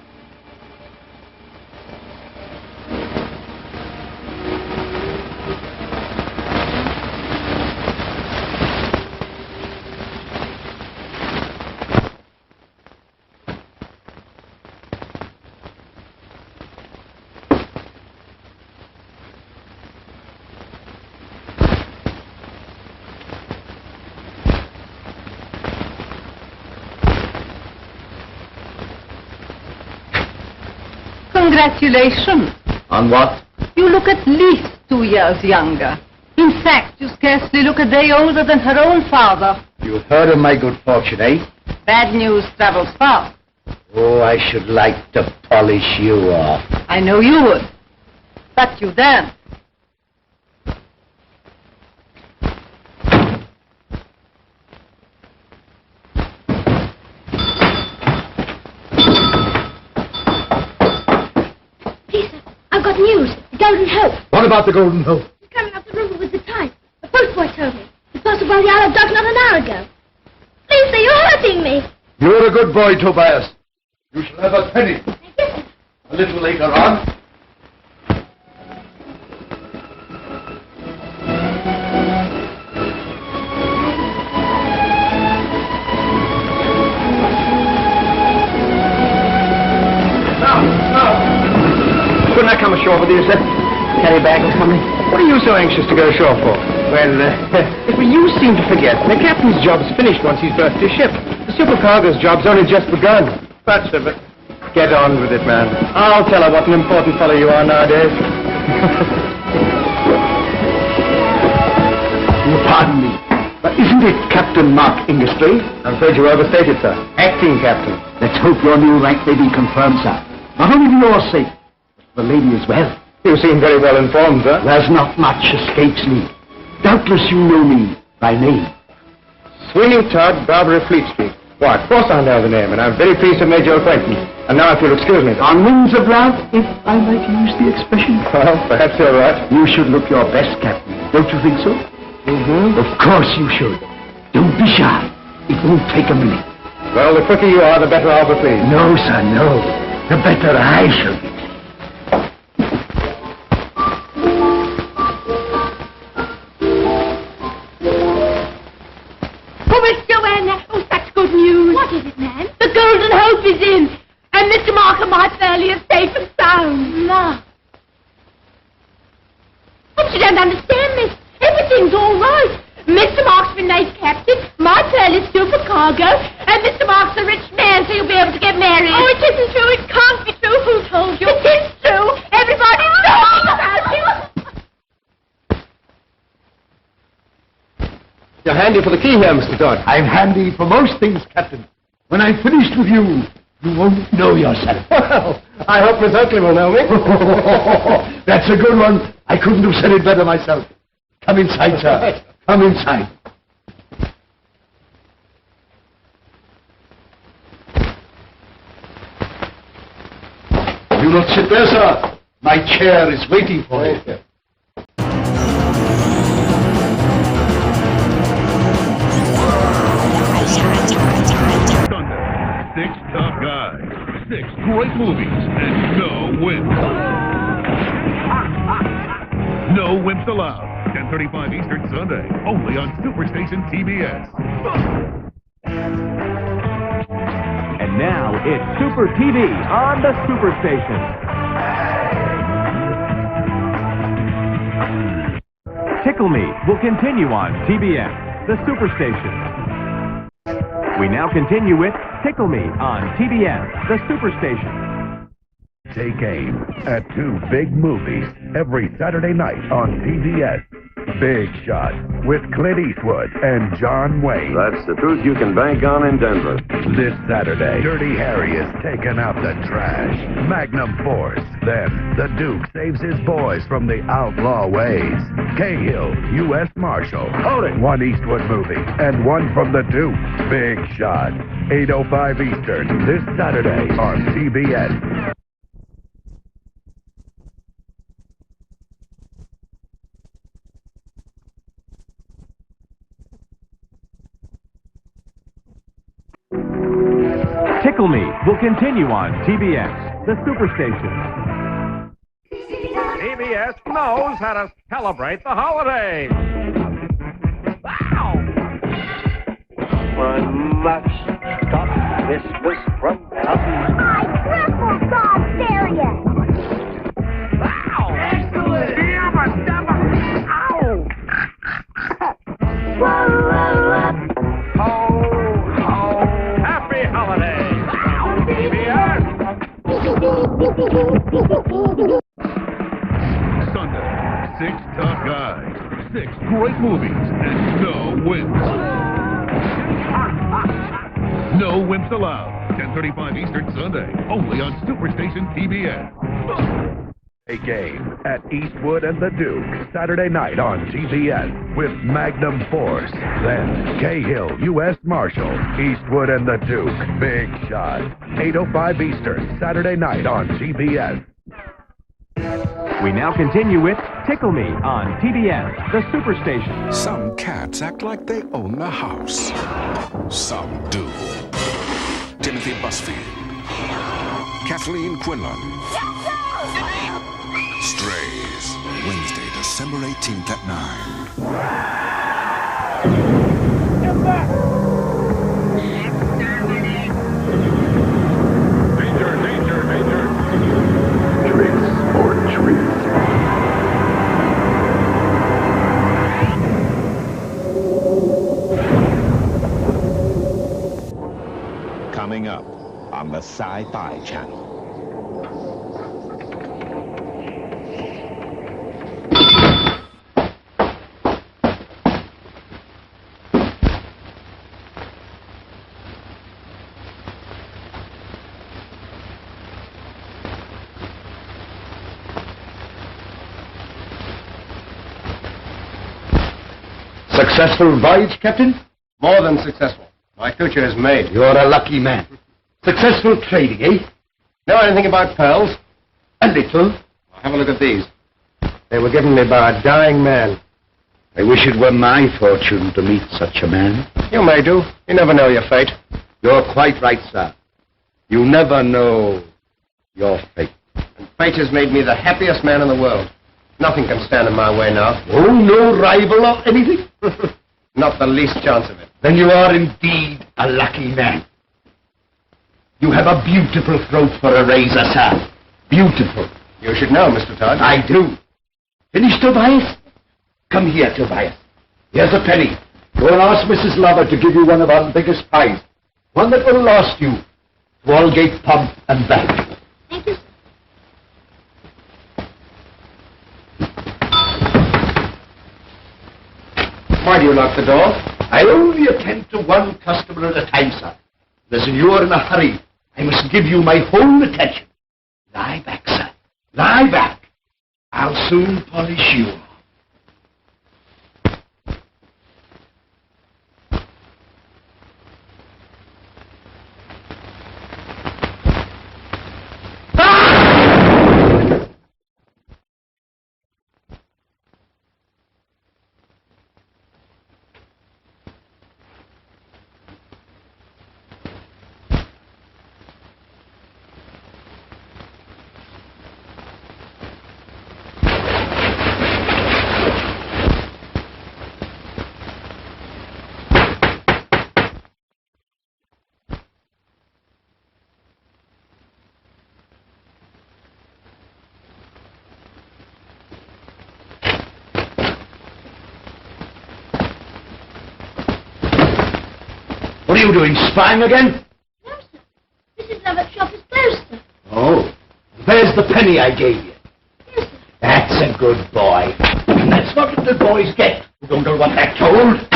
Congratulations. On what? You look at least 2 years younger. In fact, you scarcely look a day older than her own father. You heard of my good fortune, eh? Bad news travels fast. Oh, I should like to polish you off. I know you would. But you daren't. I've got news. The Golden Hope. What about the Golden Hope? It's coming up the river with the tide. The postboy told me. It passed by the Isle of Dock not an hour ago. Please, sir, you're hurting me. You're a good boy, Tobias. You shall have a penny. A little later on. Couldn't I come ashore with you, sir? Carry a bag or something? What are you so anxious to go ashore for? Well, you seem to forget. The captain's job's finished once he's berthed his ship. The supercargo's job's only just begun. But, sir, but get on with it, man. I'll tell her what an important fellow you are nowadays. Pardon me, but isn't it Captain Mark Ingestree? I'm afraid you overstated, sir. Acting captain. Let's hope your new rank may be confirmed, sir. Not only for your sake, but for the lady as well. You seem very well informed, sir. There's not much escapes me. Doubtless you know me by name. Sweeney Todd, Barbary Fleet Street. Why, of course I know the name, and I'm very pleased to have made your acquaintance. And now, if you'll excuse me... On wings of love, if I might use the expression. Well, perhaps you're right. You should look your best, Captain. Don't you think so? Mm-hmm. Of course you should. Don't be shy. It won't take a minute. Well, the quicker you are, the better I'll be pleased. No, sir, no. The better I shall be. Oh, Miss Joanna. Oh, such good news. What is it, ma'am? The Golden Hope is in. And Mr. Markham might fairly is safe and sound. Ma. But you don't understand, miss. Everything's all right. Mr. Mark's been made captain, my pearl is supercargo, and Mr. Mark's a rich man, so you'll be able to get married. Oh, it isn't true. It can't be true. Who told you? It is true. Everybody's talking about you. You're handy for the key here, Mr. Todd. I'm handy for most things, Captain. When I've finished with you, you won't know yourself. Well, I hope Miss Oakley will know me. That's a good one. I couldn't have said it better myself. Come inside, sir. Come inside. You not sit there, sir. My chair is waiting for you. Thunder. 6 tough guys, 6 great movies, and no wimps. No wimps allowed. 10:35 Eastern Sunday, only on Superstation TBS. And It's Super TV on the Superstation. Tickle Me will continue on TBS, the Superstation. We now continue with Tickle Me on TBS, the Superstation. Take aim at two big movies every Saturday night on TBS. Big Shot with Clint Eastwood and John Wayne. That's the truth you can bank on in Denver. This Saturday, Dirty Harry is taking out the trash. Magnum Force. Then, the Duke saves his boys from the outlaw ways. Cahill, U.S. Marshal. Hold it. One Eastwood movie and one from the Duke. Big Shot. 8:05 Eastern. This Saturday on TBS. Tickle Me will continue on TBS, the Superstation. TBS knows how to celebrate the holidays. Wow! One must stop Christmas from happening. Grandpa Bob Stereo. Wow! Excellent! Yabba dabba! Ow! Whoa, whoa, whoa. Ho, ho! Happy holidays! TBS! Sunday, 6 tough guys, 6 great movies, and no wimps. No wimps allowed. 10:35 Eastern Sunday, only on Superstation TBS. A game at Eastwood and the Duke, Saturday night on TBS with Magnum Force. Then Cahill, U.S. Marshal, Eastwood and the Duke, Big Shot. 8:05 Eastern, Saturday night on TBS. We now continue with Tickle Me on TBS, the Superstation. Some cats act like they own the house. Some do. Timothy Busfield. Kathleen Quinlan. Strays. Wednesday, December 18th at 9. Get back! Danger, danger, danger! Tricks or treats. Coming up on the Sci-Fi Channel. Successful voyage, Captain? More than successful. My future is made. You're a lucky man. Successful trading, eh? Know anything about pearls? A little. Have a look at these. They were given me by a dying man. I wish it were my fortune to meet such a man. You may do. You never know your fate. You're quite right, sir. You never know your fate. And fate has made me the happiest man in the world. Nothing can stand in my way now. Oh, no rival or anything? Not the least chance of it. Then you are indeed a lucky man. You have a beautiful throat for a razor, sir. Beautiful. You should know, Mr. Todd. I do. Finished, Tobias? Come here, Tobias. Here's a penny. Go and ask Mrs. Lover to give you one of our biggest pies. One that will last you to Aldgate Pub and back. Thank you. Why do you lock the door? I only attend to one customer at a time, sir. As you're in a hurry, I must give you my whole attention. Lie back, sir. Lie back. I'll soon polish you. What are you doing, spying again? No, sir. Mrs. Lovett's shop is closed, sir. Oh, there's the penny I gave you. Yes, sir. That's a good boy. And that's what little boys get who don't know what they're told.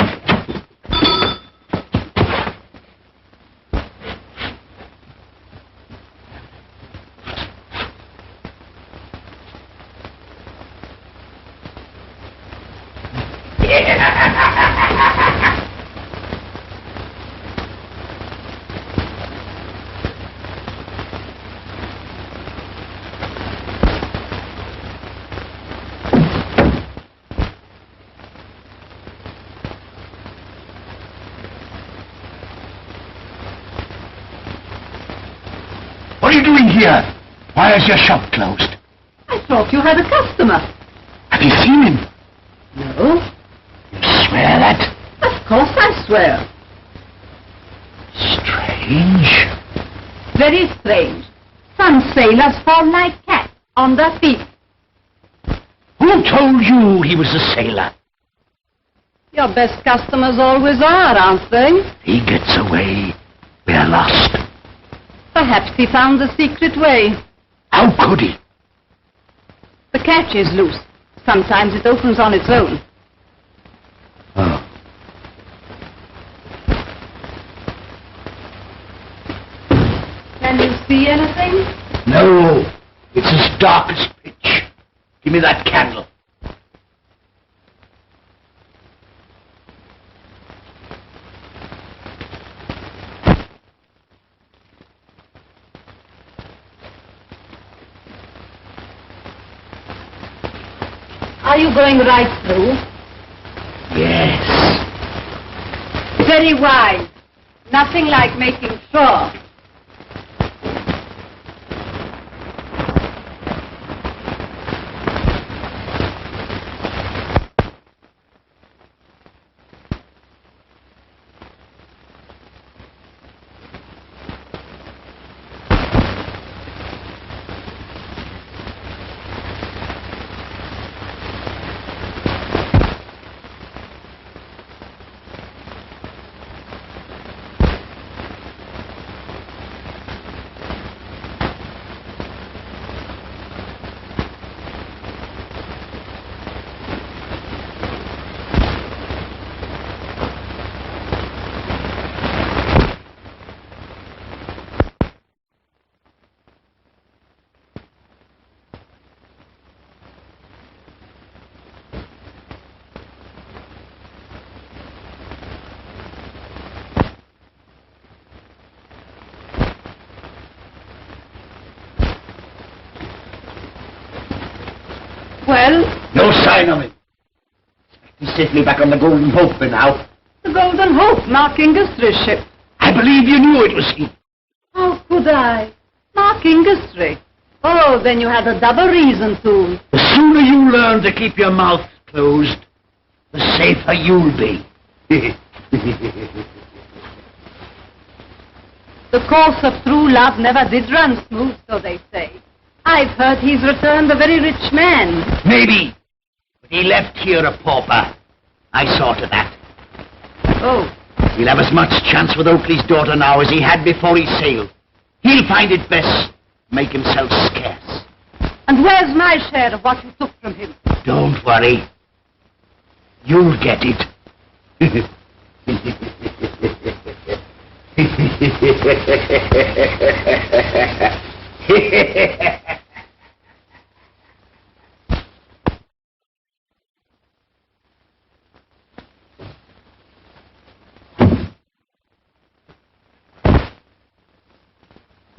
What are you doing here? Why is your shop closed? I thought you had a customer. Have you seen him? No. You swear that? Of course I swear. Strange. Very strange. Some sailors fall like cats on their feet. Who told you he was a sailor? Your best customers always are, aren't they? He gets away. We're lost. Perhaps he found the secret way. How could he? The catch is loose. Sometimes it opens on its own. Oh. Can you see anything? No. It's as dark as pitch. Give me that candle. Are you going right through? Yes. Very wise. Nothing like making sure. Well? No sign of him. He's safely back on the Golden Hope by now. The Golden Hope, Mark Ingastry's ship. I believe you knew it was he. How could I? Mark Ingastry. Oh, then you had a double reason to. The sooner you learn to keep your mouth closed, the safer you'll be. The course of true love never did run smooth, so they say. I've heard he's returned a very rich man. Maybe. But he left here a pauper. I saw to that. Oh. He'll have as much chance with Oakley's daughter now as he had before he sailed. He'll find it best to make himself scarce. And where's my share of what you took from him? Don't worry. You'll get it.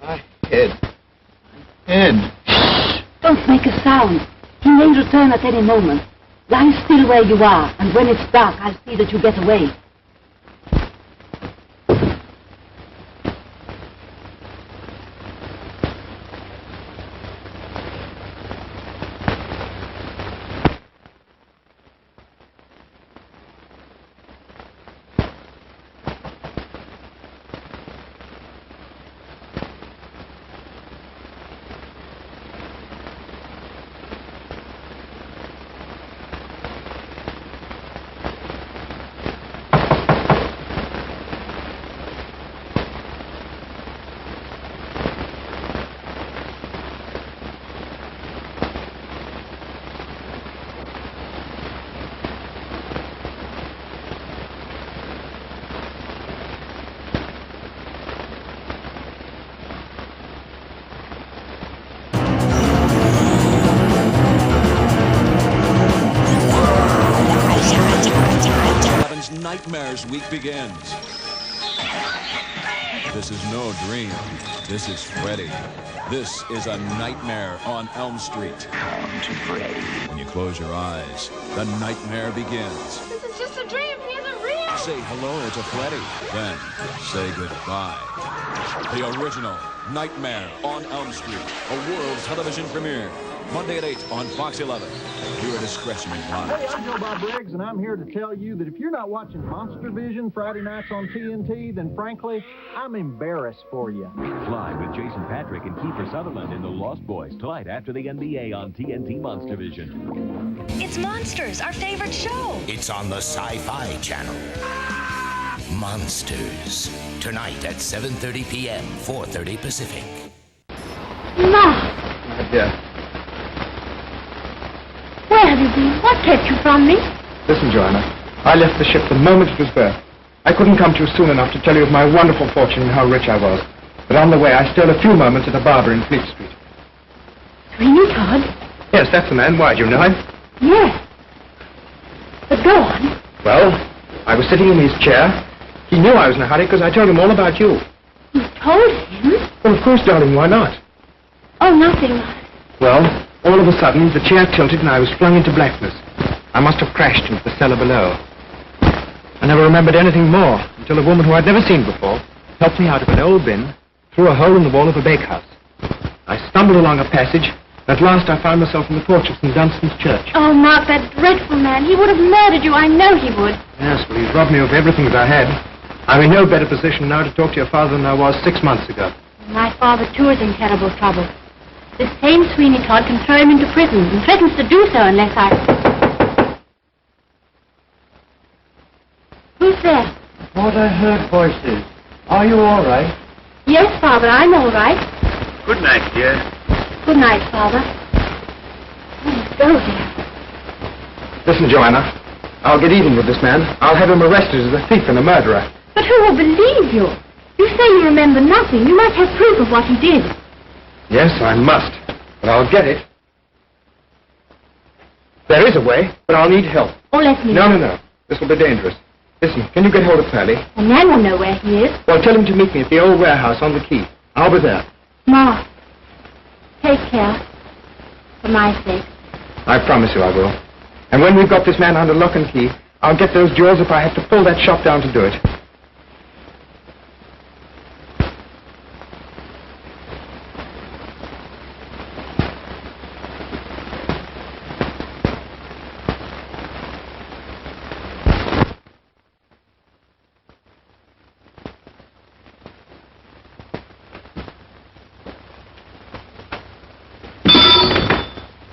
My head. Shh! Don't make a sound. He may return at any moment. Lie still where you are, and when it's dark, I'll see that you get away. Nightmares Week begins. This is no dream. This is Freddy. This is a nightmare on Elm Street. Come to Freddy. When you close your eyes, the nightmare begins. This is just a dream. He isn't real. Say hello to Freddy. Then say goodbye. The original Nightmare on Elm Street, a world television premiere. Monday at 8 on Fox 11. Viewer discretion advised. Hey, I'm Joe Bob Briggs, and I'm here to tell you that if you're not watching Monster Vision Friday nights on TNT, then frankly, I'm embarrassed for you. Fly with Jason Patrick and Kiefer Sutherland in The Lost Boys tonight after the NBA on TNT Monster Vision. It's Monsters, our favorite show. It's on the Sci-Fi Channel. Monsters. Tonight at 7:30 p.m., 4:30 Pacific. Ma, Dear. where have you been? What kept you from me? Listen, Joanna. I left the ship the moment it was berthed. I couldn't come to you soon enough to tell you of my wonderful fortune and how rich I was. But on the way, I stole a few moments at a barber in Fleet Street. Sweeney Todd? Yes, that's the man. Why, do you know him? Yes. But go on. Well, I was sitting in his chair. He knew I was in a hurry because I told him all about you. You told him? Well, of course, darling. Why not? Oh, nothing. Well, all of a sudden, the chair tilted and I was flung into blackness. I must have crashed into the cellar below. I never remembered anything more until a woman who I'd never seen before helped me out of an old bin through a hole in the wall of a bakehouse. I stumbled along a passage. At last, I found myself in the porch of St. Dunstan's Church. Oh, Mark, that dreadful man. He would have murdered you. I know he would. Yes, well, he's robbed me of everything that I had. I'm in no better position now to talk to your father than I was 6 months ago. My father, too, is in terrible trouble. This same Sweeney Todd can throw him into prison and threatens to do so unless I... Who's there? Thought I heard voices. Are you all right? Yes, Father, I'm all right. Good night, dear. Good night, Father. Oh, go, dear. Listen, Joanna. I'll get even with this man. I'll have him arrested as a thief and a murderer. But who will believe you? You say you remember nothing. You must have proof of what he did. Yes, I must. But I'll get it. There is a way, but I'll need help. Oh, let me... No. This will be dangerous. Listen, can you get hold of Pearlie? The man will know where he is. Well, tell him to meet me at the old warehouse on the quay. I'll be there. Ma, take care. For my sake. I promise you I will. And when we've got this man under lock and key, I'll get those jewels if I have to pull that shop down to do it.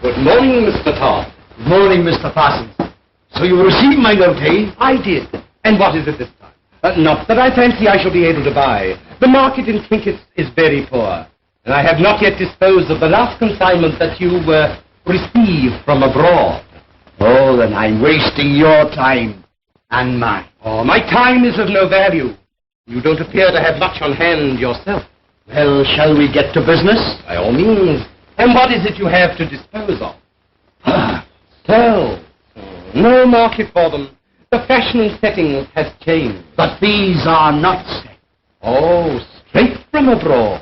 Good morning, Mr. Todd. Good morning, Mr. Parsons. So you received my note, eh? I did. And what is it this time? Not that I fancy I shall be able to buy. The market in trinkets is very poor. And I have not yet disposed of the last consignment that you received from abroad. Oh, then I'm wasting your time and mine. Oh, my time is of no value. You don't appear to have much on hand yourself. Well, shall we get to business? By all means. And what is it you have to dispose of? Pearls. No market for them. The fashion and settings has changed. But these are not set. Oh, straight from abroad.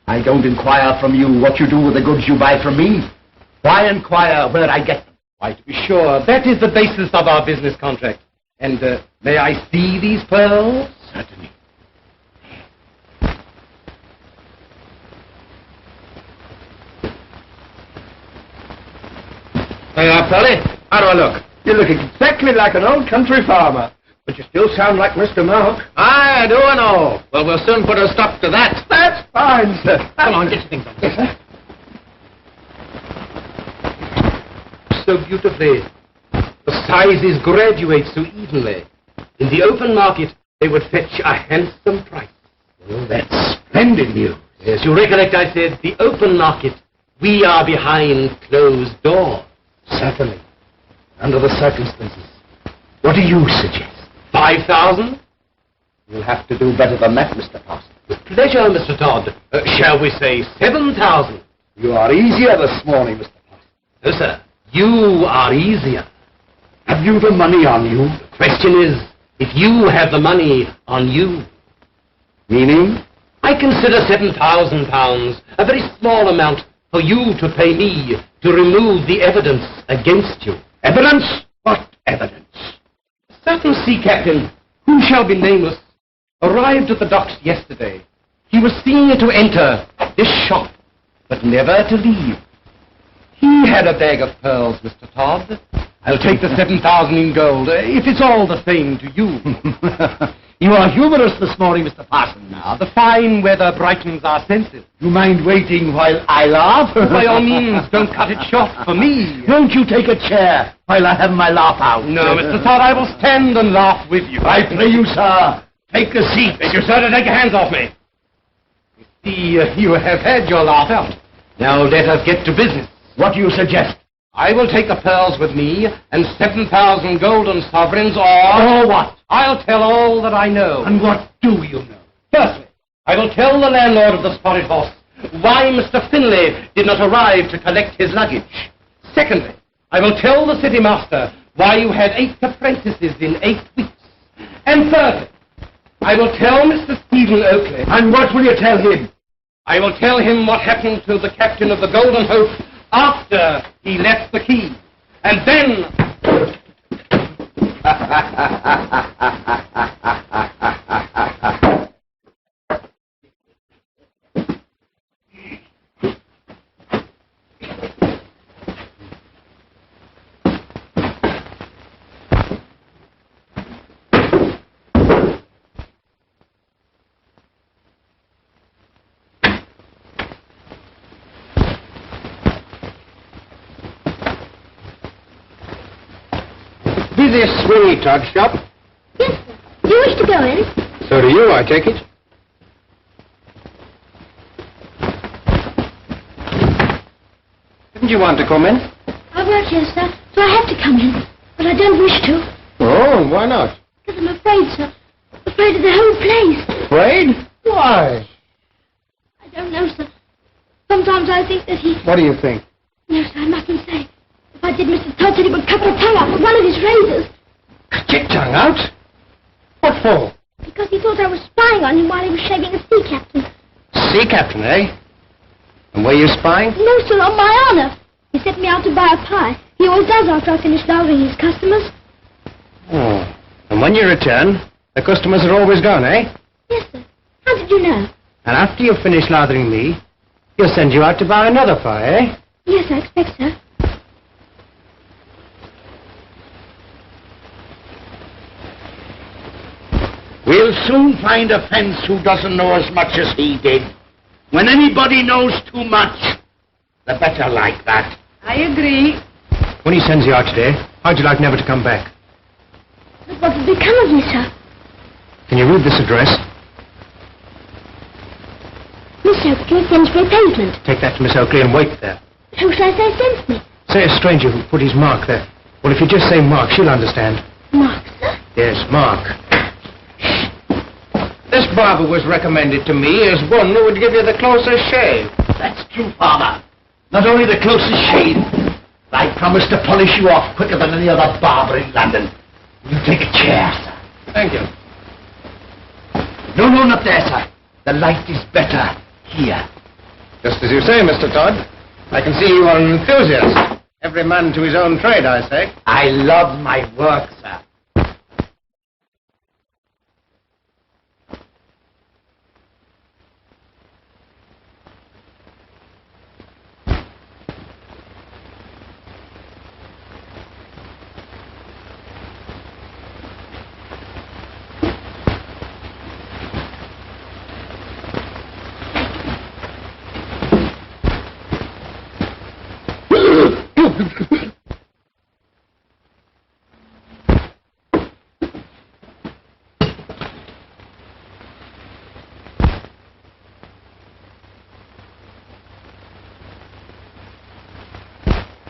I don't inquire from you what you do with the goods you buy from me. Why inquire where I get them? Why, to be sure, that is the basis of our business contract. And may I see these pearls? Certainly. Hey, Pearlie, how do I look? You look exactly like an old country farmer. But you still sound like Mr. Mark. I do know. Well, we'll soon put a stop to that. That's fine, sir. Come on, get your things on. Yes, sir. So beautifully. The sizes graduate so evenly. In the open market, they would fetch a handsome price. Oh, that's splendid news. Yes, you recollect I said the open market. We are behind closed doors. Certainly. Under the circumstances. What do you suggest? 5,000? You'll have to do better than that, Mr. Parsons. With pleasure, Mr. Todd. Shall we say 7,000? You are easier this morning, Mr. Parsons. No, sir. You are easier. Have you the money on you? The question is, if you have the money on you. Meaning? I consider £7,000 a very small amount for you to pay me to remove the evidence against you. Evidence? What evidence? A certain sea captain, who shall be nameless, arrived at the docks yesterday. He was seen to enter this shop, but never to leave. He had a bag of pearls, Mr. Todd. I'll take the 7,000 in gold, if it's all the same to you. You are humorous this morning, Mr. Parson. Now, the fine weather brightens our senses. You mind waiting while I laugh? By all means, don't cut it short for me. Won't you take a chair while I have my laugh out? No, Mr. Todd, I will stand and laugh with you. I pray you, sir. Take a seat. Beg you, sir, to take your hands off me. You see, you have had your laugh out. Now let us get to business. What do you suggest? I will take the pearls with me, and 7,000 golden sovereigns, or what? I'll tell all that I know. And what do you know? Firstly, I will tell the landlord of the Spotted Horse why Mr. Finlay did not arrive to collect his luggage. Secondly, I will tell the city master why you had 8 apprentices in 8 weeks. And thirdly, I will tell Mr. Stephen Oakley. And what will you tell him? I will tell him what happened to the captain of the Golden Hope after he left the key. And then... This Sweeney Todd shop? Yes, sir. Do you wish to go in? So do you, I take it. Didn't you want to come in? I work here, sir, so I have to come in. But I don't wish to. Oh, why not? Because I'm afraid, sir. Afraid of the whole place. Afraid? Why? I don't know, sir. Sometimes I think that he... What do you think? No, sir, I mustn't say. If I did, Mr. Todd said he would cut my tongue out with one of his razors. Cut your tongue out? What for? Because he thought I was spying on him while he was shaving a sea captain. Sea captain, eh? And were you spying? No, sir, on my honor. He sent me out to buy a pie. He always does after I finish lathering his customers. Oh. And when you return, the customers are always gone, eh? Yes, sir. How did you know? And after you've finished lathering me, he'll send you out to buy another pie, eh? Yes, I expect so. We'll soon find a fence who doesn't know as much as he did. When anybody knows too much, the better like that. I agree. When he sends you out today, how'd you like never to come back? But what will become of me, sir? Can you read this address? Miss Oakley, Finsbury Pavement. Take that to Miss Oakley and wait there. Who shall I say sent me? Say a stranger who put his mark there. Well, if you just say Mark, she'll understand. Mark, sir? Yes, Mark. This barber was recommended to me as one who would give you the closest shave. That's true, Father. Not only the closest shave, but I promise to polish you off quicker than any other barber in London. You take a chair, sir. Thank you. No, not there, sir. The light is better here. Just as you say, Mr. Todd. I can see you are an enthusiast. Every man to his own trade, I say. I love my work, sir.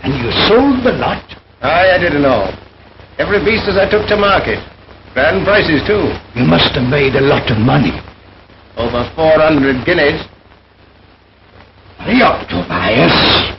And you sold the lot? Aye, I did it all. Every beast as I took to market. Grand prices, too. You must have made a lot of money. Over 400 guineas. Hurry up, Tobias.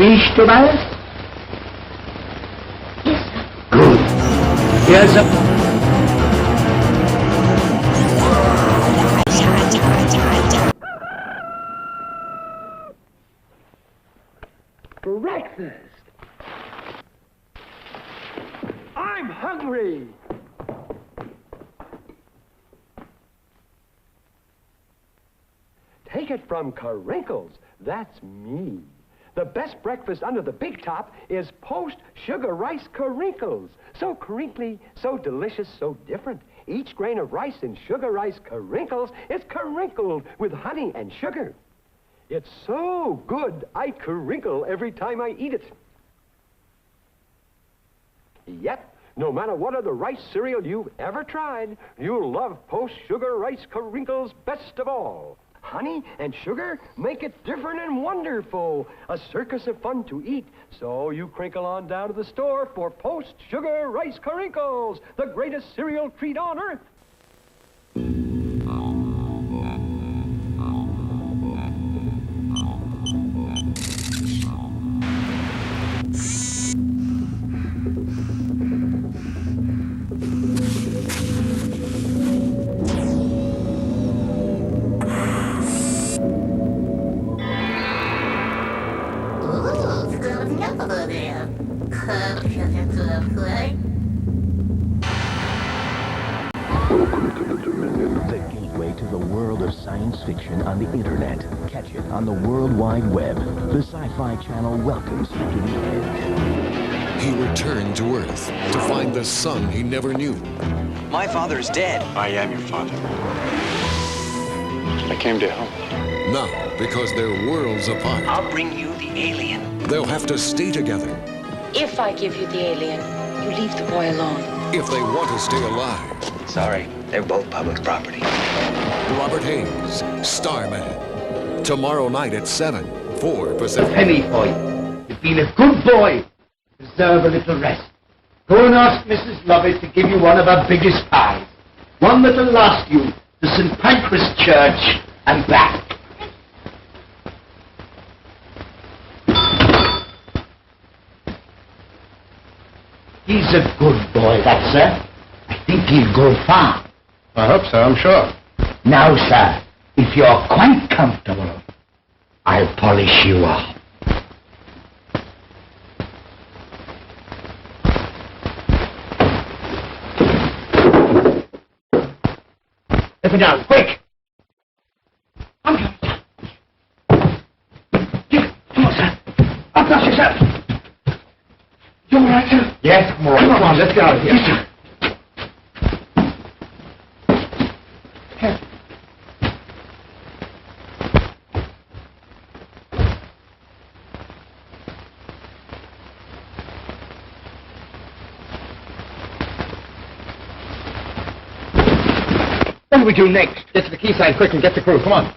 Finished, Tobias? Yes, sir. Good. Here's a... Breakfast! I'm hungry! Take it from Carinkles. That's me. The best breakfast under the big top is Post Sugar Rice Carinkles. So crinkly, so delicious, so different. Each grain of rice in Sugar Rice Carinkles is carinkled with honey and sugar. It's so good, I crinkle every time I eat it. Yep, no matter what other rice cereal you've ever tried, you'll love Post Sugar Rice Carinkles best of all. Honey and sugar make it different and wonderful. A circus of fun to eat. So you crinkle on down to the store for Post Sugar Rice Carinkles, the greatest cereal treat on earth. The gateway to the world of science fiction on the internet. Catch it on the World Wide Web. The Sci-Fi Channel welcomes you to the edge. He returned to Earth to find the son he never knew. My father is dead. I am your father. I came to help. Now, because they're worlds apart, I'll bring you the alien. they'll have to stay together If I give you the alien, you leave the boy alone. if they want to stay alive. Sorry, they're both public property. Robert Hayes, Starman. Tomorrow night at 7, 4 Pacific. Penny for you. You've been a good boy. Deserve a little rest. Go and ask Mrs. Lovett to give you one of her biggest pies. One that'll last you to St. Pancras Church and back. He's a good boy, that, sir. I think he'll go far. I hope so, I'm sure. Now, sir, if you're quite comfortable, I'll polish you off. Let me down, quick! Come on, sir. Up now, yourself. You all right, sir? Yes, I'm all right. Come on, let's get out of here. Yes, sir. What do we do next? Get to the quayside quick and get the crew. Come on.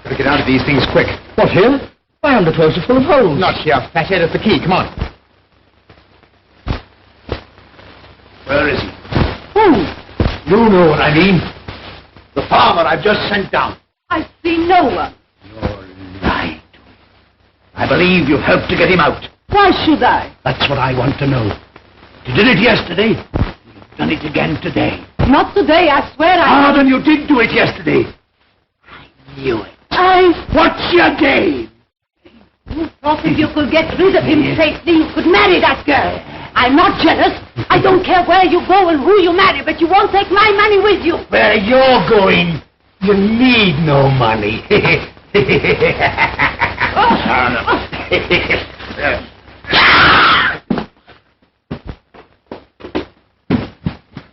Gotta get out of these things quick. What, here? My underclothes are full of holes. Not here, fathead. At the key. Come on. Where is he? Who? You know what I mean. The farmer I've just sent down. I see no one. Lied to me. I believe you helped to get him out. Why should I? That's what I want to know. You did it yesterday. You've done it again today. Not today, I swear I... Then you did do it yesterday. I knew it. What's your game? You thought if you could get rid of him safely, you could marry that girl. I'm not jealous. I don't care where you go and who you marry, but you won't take my money with you. Where you're going, you need no money.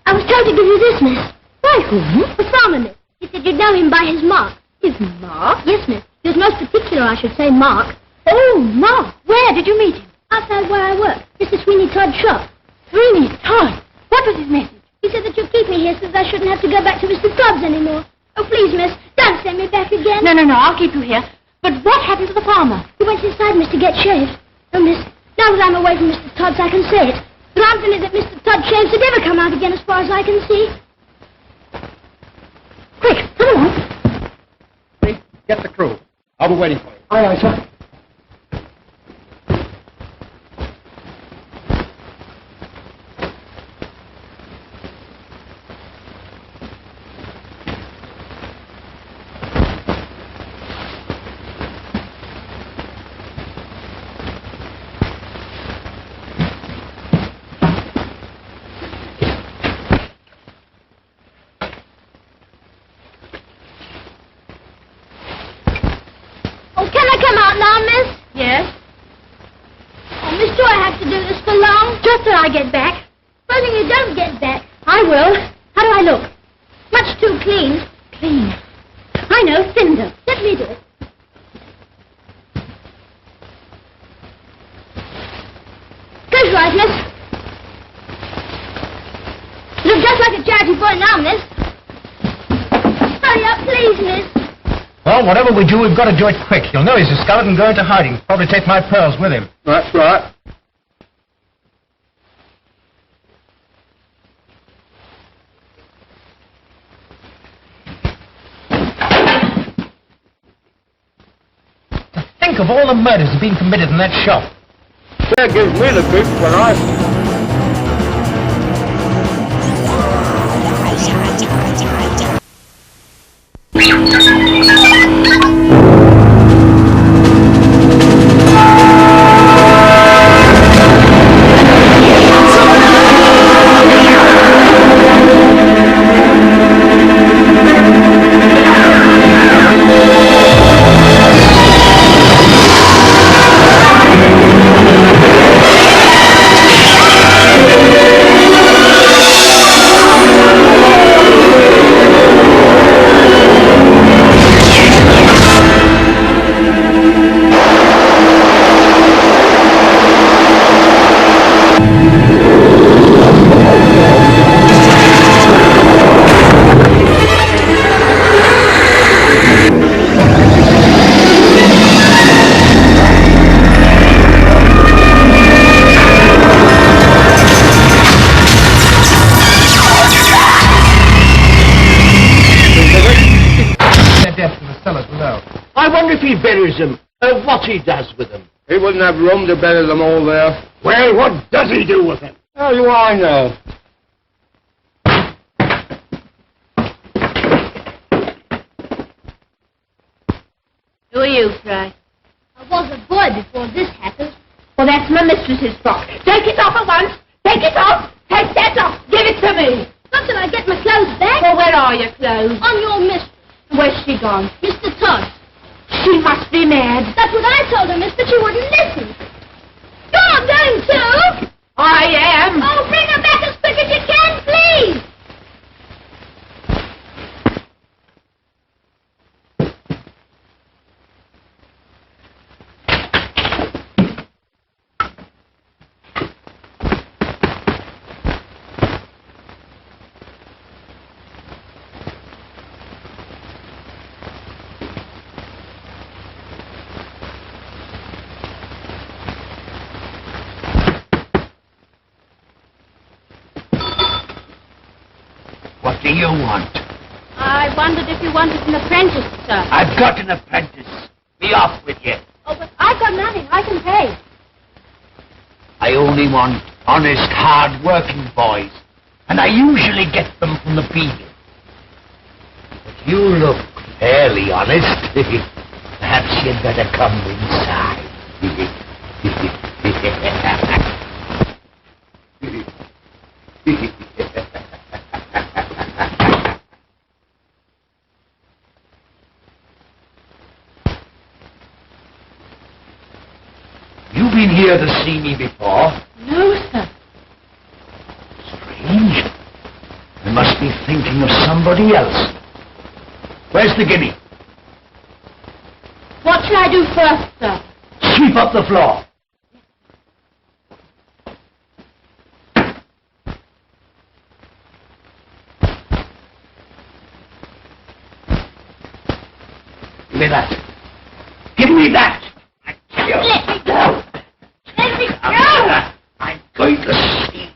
I was told to give you this, miss. By whom? The farmer, miss. He said you'd know him by his mark. His mark? Yes, miss. He was most particular, I should say, Mark. Oh, Mark. Where did you meet him? Outside where I work. Mr. Sweeney Todd's shop. Sweeney Todd? What was his message? He said that you'd keep me here so that I shouldn't have to go back to Mr. Todd's anymore. Oh, please, miss, don't send me back again. No, I'll keep you here. But what happened to the farmer? He went inside, miss, to get shaved. Oh, miss, now that I'm away from Mr. Todd's, I can say it. odds are that Mr. Todd Chance will never come out again as far as I can see. Quick, come along. Get the crew. I'll be waiting for you. Aye, aye, sir. I get back. Supposing you don't get back. I will. How do I look? Much too clean. Clean. I know, Cinder. Let me do it. Goes right, miss. You look just like a charity boy now, miss. Hurry up, please, miss. Well, whatever we do, we've got to do it quick. You'll know he's a skeleton going to hiding. Probably take my pearls with him. That's right. Think of all the murders that have been committed in that shop. That gives me the creeps when I... He buries them, and what he does with them. He wouldn't have room to bury them all there. Well, what does he do with them? How do I know? Who are you, Fry? I was a boy before this happened. Well, that's my mistress's frock. Take it off at once. Take it off. Take that off. Give it to me. Not till I get my clothes back. Well, where are your clothes? On your mistress. Where's she gone? Mr. Todd. She must be mad. That's what I told her, miss, but she wouldn't listen. You're going to. I am. Oh, bring her back as quick as you can, please. What do you want? I wondered if you wanted an apprentice, sir. I've got an apprentice. Be off with you. Oh, but I've got nothing. I can pay. I only want honest, hard-working boys, and I usually get them from the field. But you look fairly honest. Perhaps you'd better come inside. You been here to see me before? No, sir. Strange. I must be thinking of somebody else. Where's the guinea? What shall I do first, sir? Sweep up the floor. Give me that. Give me that. Let me go. Let me go. I'm going to see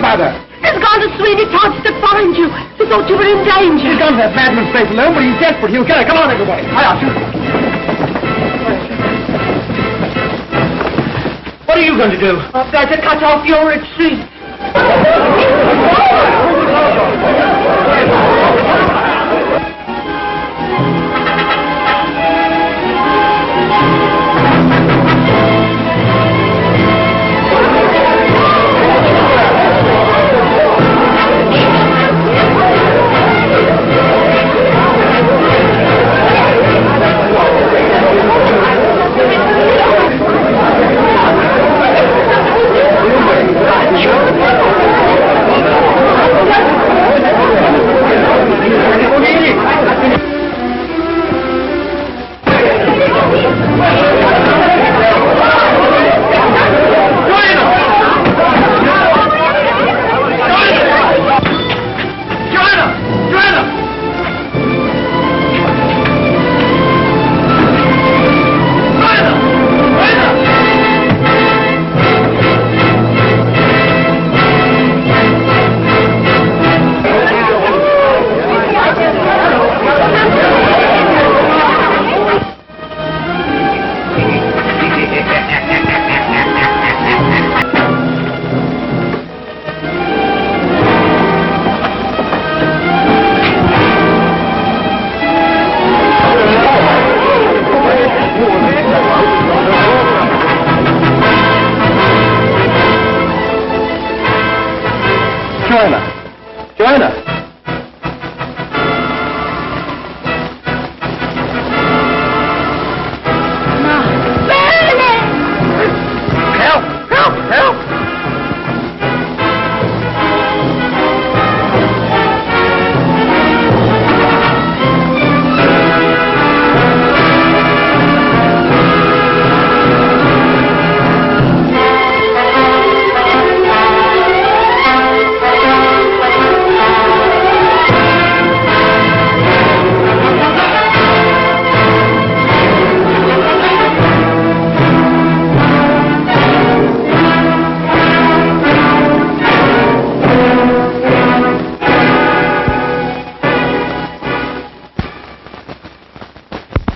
father? He's gone to Sweeney Todd's to find you. He thought you were in danger. He's gone to that madman's place alone, but he's desperate. He'll get her. Come on, everybody. Hi, Archie. What are you going to do? I've got to cut off your retreat. Joanna! Help! Help! Help!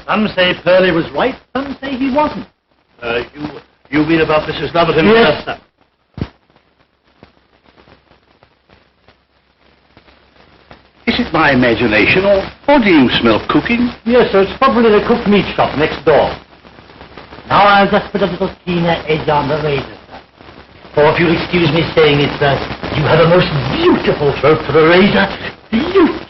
Some say Pearlie was right, some say he wasn't. You mean about Mrs. Loverton? Yes. Is it my imagination, or do you smell cooking? Yes, sir, it's probably the cooked meat shop next door. Now I'll just put a little keener edge on the razor, sir. Or if you'll excuse me saying it, sir, you have a most beautiful throat for a razor. Beautiful.